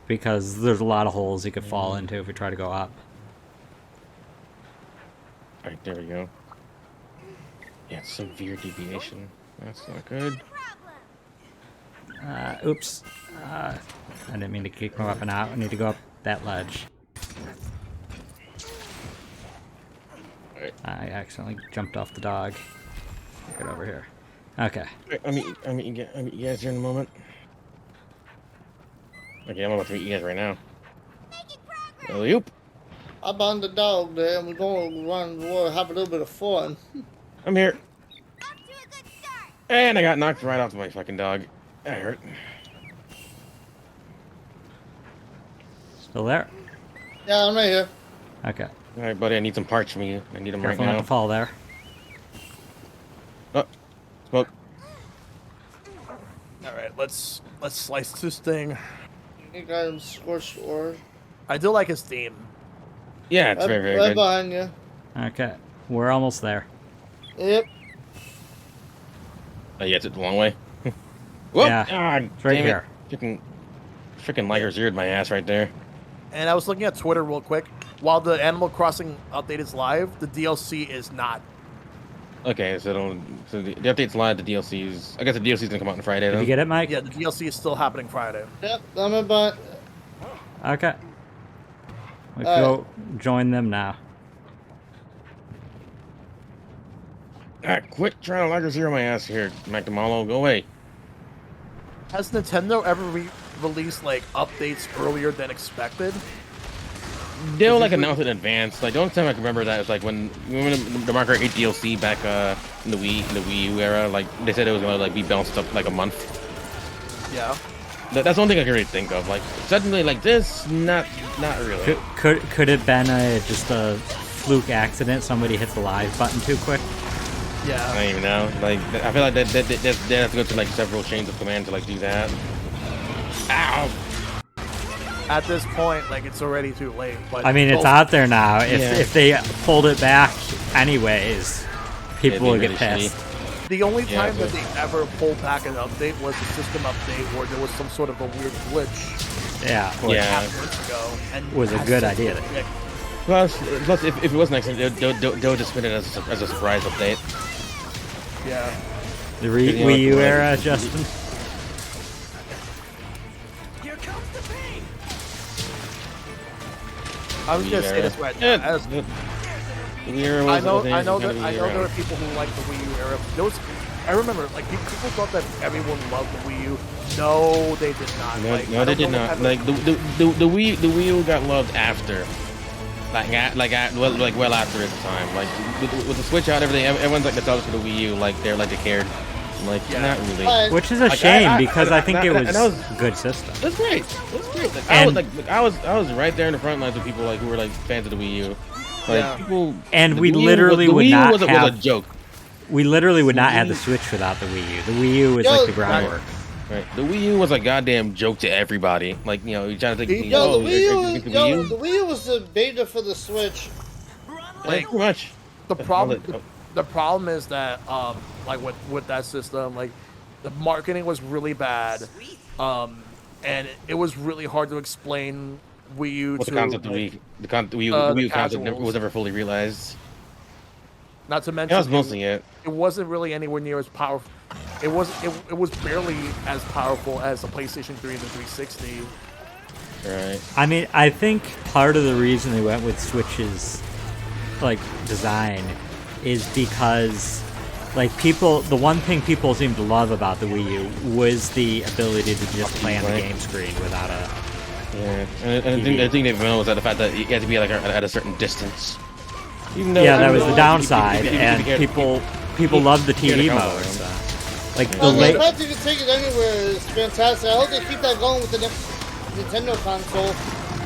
because there's a lot of holes you could fall into if we try to go up. All right, there we go. Yeah, severe deviation. That's not good. Oops. I didn't mean to kick my weapon out. I need to go up that ledge. Alright. I accidentally jumped off the dog. Get over here. Okay. I'm meet you guys here in a moment. Okay, I'm about to meet you guys right now. Alley-oop. I'm on the dog there, and we're going to run the water, have a little bit of fun. I'm here. And I got knocked right off my fucking dog. That hurt. Still there? Yeah, I'm right here. Okay. All right, buddy, I need some parts from you. I need them Careful right not now. to fall there. Oh, smoke. All right, let's slice this thing. You got him scorched ore. I do like his theme. Yeah, it's Right, very, very right good. behind you. Okay. We're almost there. Yep. Oh, yeah, it's the long way. Whoop! Yeah, Ah, it's right damn here. it. Freaking liger zeroed my ass right there. And I was looking at Twitter real quick. While the Animal Crossing update is live, the DLC is not. Okay, so the update's live, the DLC's... I guess the DLC's gonna come out on Friday, Did then. you get it, Mike? Yeah, the DLC is still happening Friday. Yep, I'm about. Okay. We Alright. go join them now. Alright, quit trying to liger zero my ass here, Magnamalo. Go away. Has Nintendo ever released like updates earlier than expected? They'll like announce it in advance. Like the only time I can remember that was like when the Marker 8 DLC back in the Wii U era. Like they said it was gonna like be bounced up like a month. Yeah. That's the only thing I can really think of. Like suddenly like this, not really. Could it been just a fluke accident? Somebody hit the live button too quick? I Yeah. don't even know. Like I feel like they have to go through like several chains of command to like do that. Ow! At this point, like it's already too late. But I mean, it's both- out there now. Yeah. If they pulled it back anyways, people It'd be will get really pissed. The only Yeah, time but- that they ever pulled back an update was the system update where there was some sort of a weird glitch Yeah. Yeah. half months ago. And Was a good idea. Yeah, Plus if it was an accident, they'll just spin it as a surprise update. yeah. The you know, Wii U like- era, Justin. I was gonna say this right now. Yeah, As, the Wii era I was- know was there gonna be are around. people who like the Wii U era. There was I remember, like, people thought that everyone loved the Wii U. No, they did not. No, like, no, I they don't did know not. what Like the Wii U got loved after, well after its time. Like with the Switch out, everyone's like nostalgic for the Wii U. Like they cared. Like Yeah. not really. Which is a Like, shame because I think it and was that a good system. That's great. That's great. Like, And- I was right there in the front lines with people like who were like fans of the Wii U. Like Yeah. people. And the we Wii U literally the would Wii U not was a have- joke. We literally would not have the Wii- Switch without the Wii U. The Wii U is Yo, like the groundwork. Right. The Wii U was a goddamn joke to everybody. Like, you know, you're trying to think, Yo, oh, the Wii U, you think the Wii yo, U? the Wii U was the beta for the Switch. Like, Pretty much. the problem I'll let- the problem is that like with that system, like the marketing was really bad, and it was really hard to explain Wii U What to the concept of like, Wii, the Wii U, the Wii U concept casuals. was never fully realized. not to That mention was mostly it. it wasn't really anywhere near as powerful. It was barely as powerful as the PlayStation 3 and the 360. Right. I mean, I think part of the reason they went with Switch's like design is because like the one thing people seem to love about the Wii U was the ability to just play on the Right. game screen without a. Yeah. And I think they've known was that the fact that you had to be like at a certain distance. Even Yeah, that even was though- the downside, even if and you people loved the you TV can't mode. count So. Like the Well, the late. fact you can take it anywhere is fantastic. I hope they keep that going with the next Nintendo console.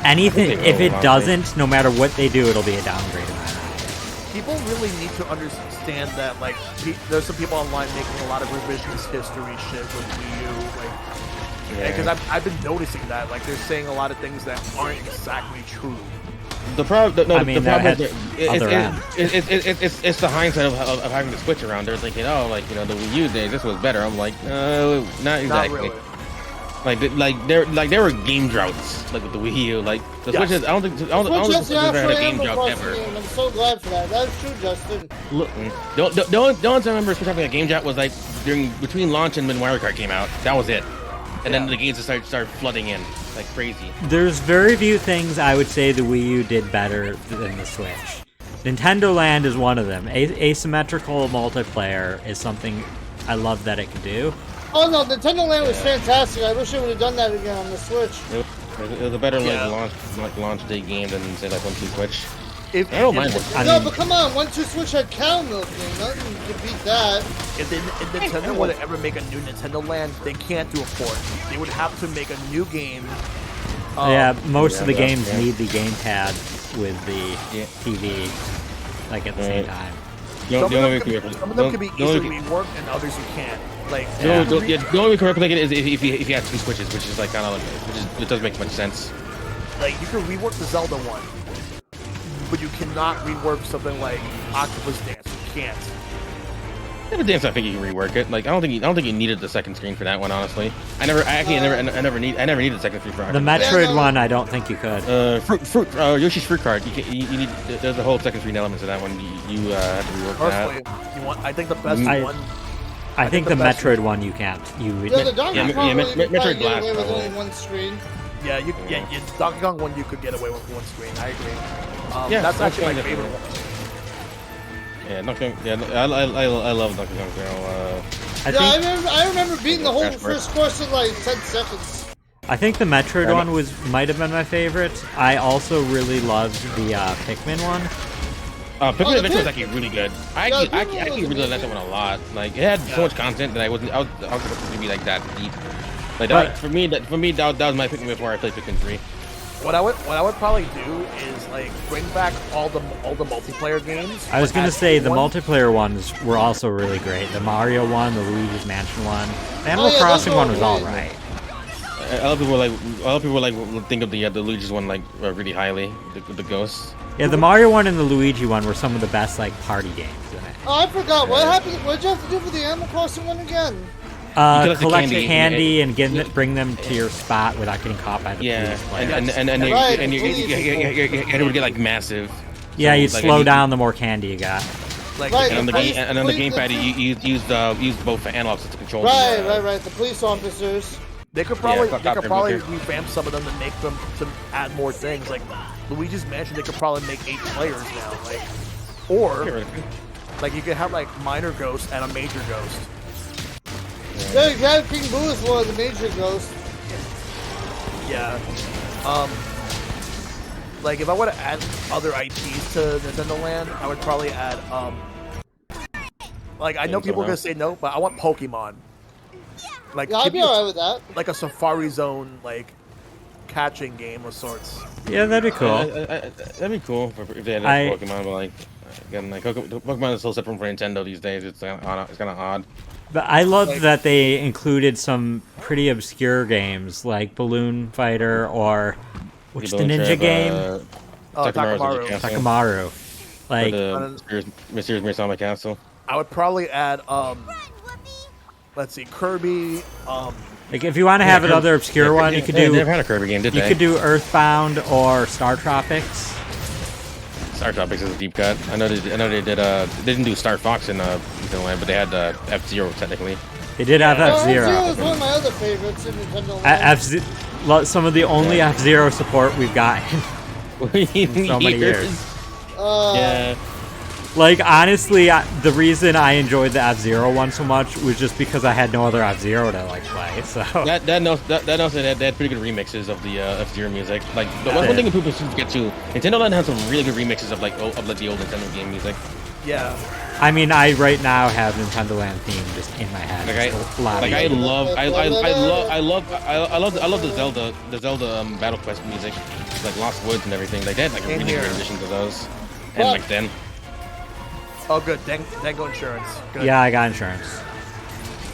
Anything, They if will, it honestly. doesn't, no matter what they do, it'll be a downgrade in my eyes. People really need to understand that like there's some people online making a lot of revisionist history shit with Wii U, like because I've been noticing that like they're saying a lot of things that aren't exactly true. The problem, I mean, the problem that is had other end. it's the hindsight of having the Switch around. They're thinking, oh, like, you know, the Wii U days, this was better. I'm like, no, not exactly. Not really. Like there were game droughts like with the Wii U. Like the Yes. Switch is, I don't think Switch think the has Switch the has ever had a actual game Animal drought Crossing ever. game. I'm so glad for that. That's true, Justin. The only time I remember Switch having a game drought was like between launch and when Mario Kart came out. That was it. And then Yeah. the games just started flooding in like crazy. There's very few things I would say the Wii U did better than the Switch. Nintendo Land is one of them. Asymmetrical multiplayer is something I love that it can do. Oh no, Nintendo Land was fantastic. I wish they would have done that again on the Switch. It was a better Yeah. launch day game than say like 1-2 Switch. If, I don't if, mind if, it. No, but come on, 1-2 Switch had cow milking. Nothing could beat that. if Nintendo were to ever make a new Nintendo Land, they can't do a port. They would have to make a new game. Yeah, most of the yeah, games yeah. need the gamepad with the Yeah. TV, like at the same Right. time. The Some only way of them could be the only- easily reworked, and others you can't. Like, the only way you can replicate it is if you have 2 Switches, which is like kind of like it doesn't make much sense. like you can rework the Zelda one, but you cannot rework something like Octopus Dance. You can't. Never dance. I think you can rework it. Like I don't think you needed the second screen for that one. Honestly, I never needed the second screen for The Octopus. Metroid no. one, I don't think you could. Yoshi's Fruit Card. You need. There's a whole second screen element to that one. You have to rework Personally, that. you want? I think the best I- one. I think the the best- Metroid one you can't. You would. Yeah, the Donkey yeah, Kong yeah, one, you could Metroid probably get Blast, away with probably. only one screen. Yeah, Donkey Kong one you could get away with one screen. I agree. Yeah, That's actually my Donkey Kong favorite one. Yeah, Donkey Kong. Yeah, I love Donkey Kong Girl. I think, I remember beating the whole Crash Course. first course in like 10 seconds. I think the Metroid Yeah, one might have been my favorite. I also really loved the Pikmin one. Pikmin the Adventure was Pik- actually really good. I Yeah, actually Pikmin was really liked that amazing. one a lot. Like it had so much content that I was supposed to be like that deep. Like But- that, for me, that was my Pikmin before I played Pikmin 3. What I would probably do is like bring back all the multiplayer games. I was but gonna add say the one- multiplayer ones were also really great. The Mario one, the Luigi's Mansion one, the Animal yeah, Crossing those one were was all great. right. A lot of people think of the Luigi's one like really highly. The ghosts. Yeah, the Mario one and the Luigi one were some of the best like party games in it. Oh, I forgot. What happened? What did you have to do for the Animal Crossing one again? collect the Collect candy, candy and bring them to your spot without getting caught by the Yeah, police. players. Right, and it would get like massive. Yeah, So, you'd like, slow and you- down the more candy you got. Like, Right. And on the Please- game, and on the please- gamepad, you use both analogs to control. Right, the, right. The police officers. They could probably Yeah, copter. revamp some of them to make them to add more things. Like Luigi's Mansion, they could probably make 8 players now. Like, or like you could have like minor ghost and a major ghost. Yeah, King Boo is one of the major ghosts. Yeah. Like if I were to add other IPs to Nintendo Land, I would probably add like I know people are gonna say no, but I want Pokemon. Like Yeah, I'd be alright with that. like a Safari Zone like catching game of sorts. Yeah, that'd be cool. That'd be cool if they had Pokemon, but like again, like Pokemon is still separate from Nintendo these days. It's kind of odd. But I love that they included some pretty obscure games like Balloon Fighter or what's the ninja game? Takamaru. Takamaru. Like the Mysterious Mirsama Castle. I would probably add let's see, Kirby. Like if you want to have another obscure one, you could do. They never had a Kirby game, did they? You could do Earthbound or Star Tropics. Star Tropics is a deep cut. I know they did. They didn't do Star Fox in Nintendo Land, but they had F-Zero technically. They did have F-Zero. F-Zero is one of my other favorites in Nintendo Land. Some of the only F-Zero support we've gotten in so many years. Yeah. Like honestly, the reason I enjoyed the F-Zero one so much was just because I had no other F-Zero to like play. So that knows they had pretty good remixes of the F-Zero music. Like the one thing that people should get to, Nintendo Land has some really good remixes of like the old Nintendo game music. Yeah. I mean, I right now have Nintendo Land theme just in my head. I love the Zelda Battle Quest music, like Lost Woods and everything. Like they had like really good renditions of those. And like then. Oh, good. Dango Insurance. Good. Yeah, I got insurance.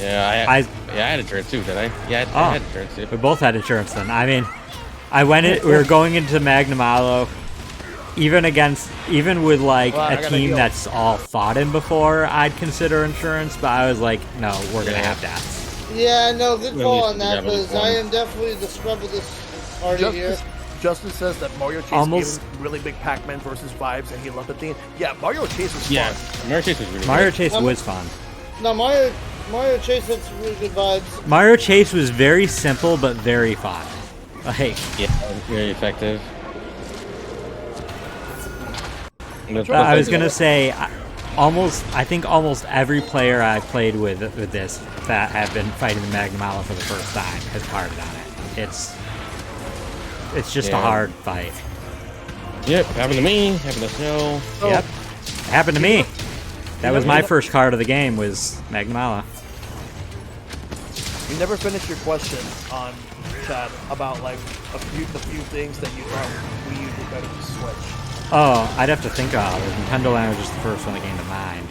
Yeah, I had insurance too, did I? Yeah, I had insurance too. We both had insurance then. I mean, we were going into Magnamalo, even with like a team that's all fought in before, I'd consider insurance, but I was like, no, we're gonna have that. Yeah, no, good call on that, because I am definitely the scrub of this party here. Justin says that Mario Chase gave him really big Pac-Man versus vibes, and he loved the theme. Yeah, Mario Chase was fun. Yeah, Mario Chase was really Mario good. Chase was fun. No, Mario Chase had some really good vibes. Mario Chase was very simple but very fun. Like, yeah, very effective. I was gonna say, I think almost every player I played with this that have been fighting the Magnamalo for the first time has parted on it. It's just a hard fight. Yep, happened to me. Happened to Snow. Yep, happened to me. That was my first card of the game. Was Magnamalo. You never finished your question on chat about like the few things that you thought Wii U did better than Switch. Oh, I'd have to think of it. Nintendo Land was just the first one that came to mind.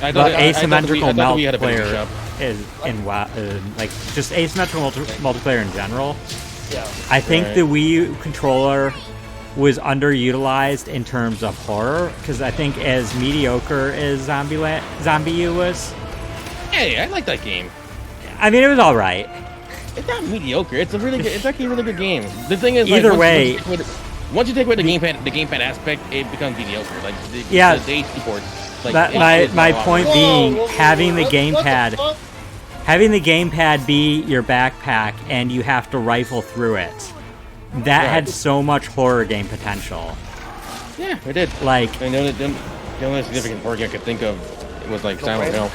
Asymmetrical multiplayer is in like just asymmetrical multiplayer in general. Yeah. I think the Wii U controller was underutilized in terms of horror because I think as mediocre as Zombie U was. Hey, I like that game. I mean, it was all right. It's not mediocre. It's actually a really good game. The thing is, either way. Once you take away the gamepad aspect, it becomes mediocre. Like the HD ports. Like my point being, having the gamepad be your backpack and you have to rifle through it, that had so much horror game potential. Yeah, it did. Like, and the only significant horror game I could think of was like Silent Hill.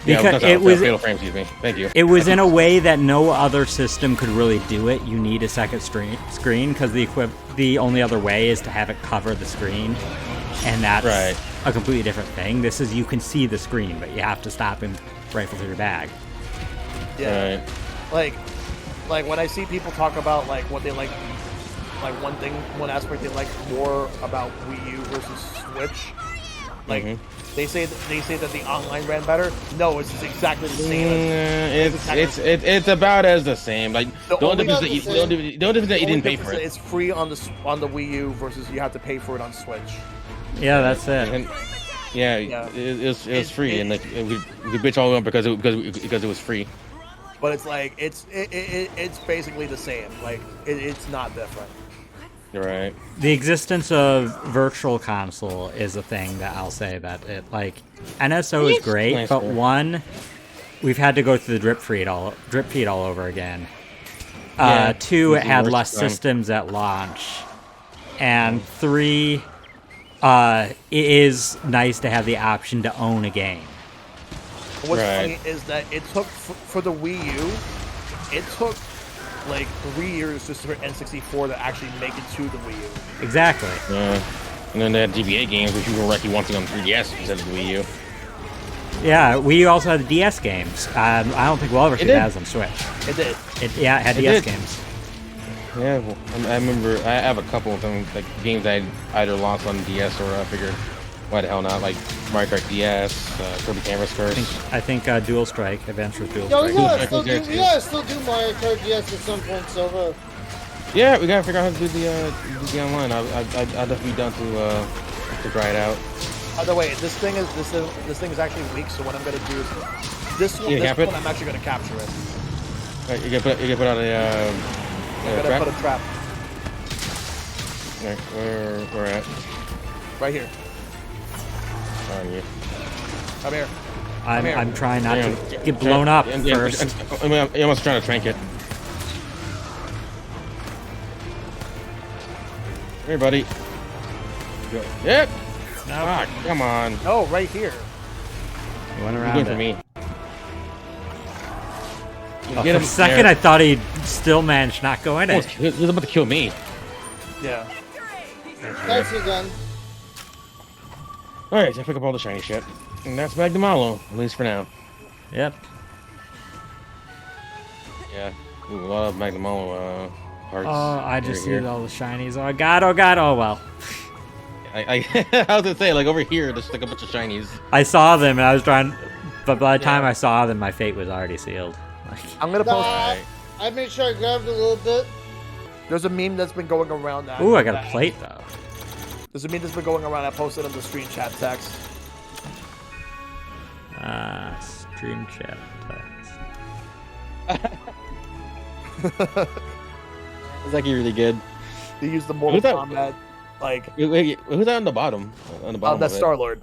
Because it was Fatal Frame, excuse me. Thank you. It was in a way that no other system could really do it. You need a second screen because the only other way is to have it cover the screen, and that's a completely different thing. This is you can see the screen, but you have to stop and rifle through your bag. Yeah. Like when I see people talk about like what they like one aspect they like more about Wii U versus Switch, like they say that the online ran better. No, it's exactly the same. It's about as the same. Like the only difference that you didn't pay for it. It's free on the Wii U versus you have to pay for it on Switch. Yeah, that's it. And, it was free, and like we bitch all over because it was free. But it's like it's basically the same. Like it's not different. Right. The existence of Virtual Console is a thing that I'll say that it like NSO is great, but one, we've had to go through the drip feed all over again. Two, it had less systems at launch, and three, it is nice to have the option to own a game. What's Right. funny is that it took for the Wii U, it took like 3 years just for N64 to actually make it to the Wii U. Exactly. Yeah. And then they had GBA games, which you were actually wanting on 3DS instead of the Wii U. Yeah, Wii U also had the DS games. I don't think we'll ever see did. that on Switch. It did. Yeah, it had It DS did. games. Yeah, well, I remember I have a couple of them, like games I either lost on DS or I figured, why the hell not? Like Mario Kart DS, Kirby Canvas Curse. I think Dual Strike, Adventure Dual Yo, we Strike. gotta still Strike do, was we there, gotta still do Mario Kart DS at some point, Silver. Yeah, we gotta figure out how to do the online. I'll definitely be down to try it out. By the way, this thing is actually weak. So what I'm gonna do is this one. You This cap it? one I'm actually gonna capture it. Right, you can put out a I'm gonna trap. put a trap Right, where we're at. right here. On you. Come here. here. I'm trying not Yeah. to get blown up And- first. I'm almost trying to trank it. Here, buddy. Go. Yep. Ah, come on. No, right here. He went You're around good it. for me. Oh, Get for him a second, there. I thought he'd still manage not go in Oh, it. he was about to kill me. Yeah. Nicely done. Alright, so I pick up all the shiny shit. And that's Magnamalo, at least for now. Yep. Yeah. Ooh, a lot of Magnamalo parts. Oh, I just here. need all the shinies. Oh god, oh god, oh well. I was gonna say, like over here, there's like a bunch of shinies. I saw them and I was trying, but by the time Yeah. I saw them, my fate was already sealed. Like, I'm gonna post. Nah, I made sure I grabbed a little bit. There's a meme that's been going around. That, ooh, I got a plate though. There's a meme that's been going around. I posted in the stream chat text. Stream chat text. It's actually really good. They use the Mortal Who's that? Kombat like Wait, who's that on the bottom? On the bottom that's of it? Star Lord.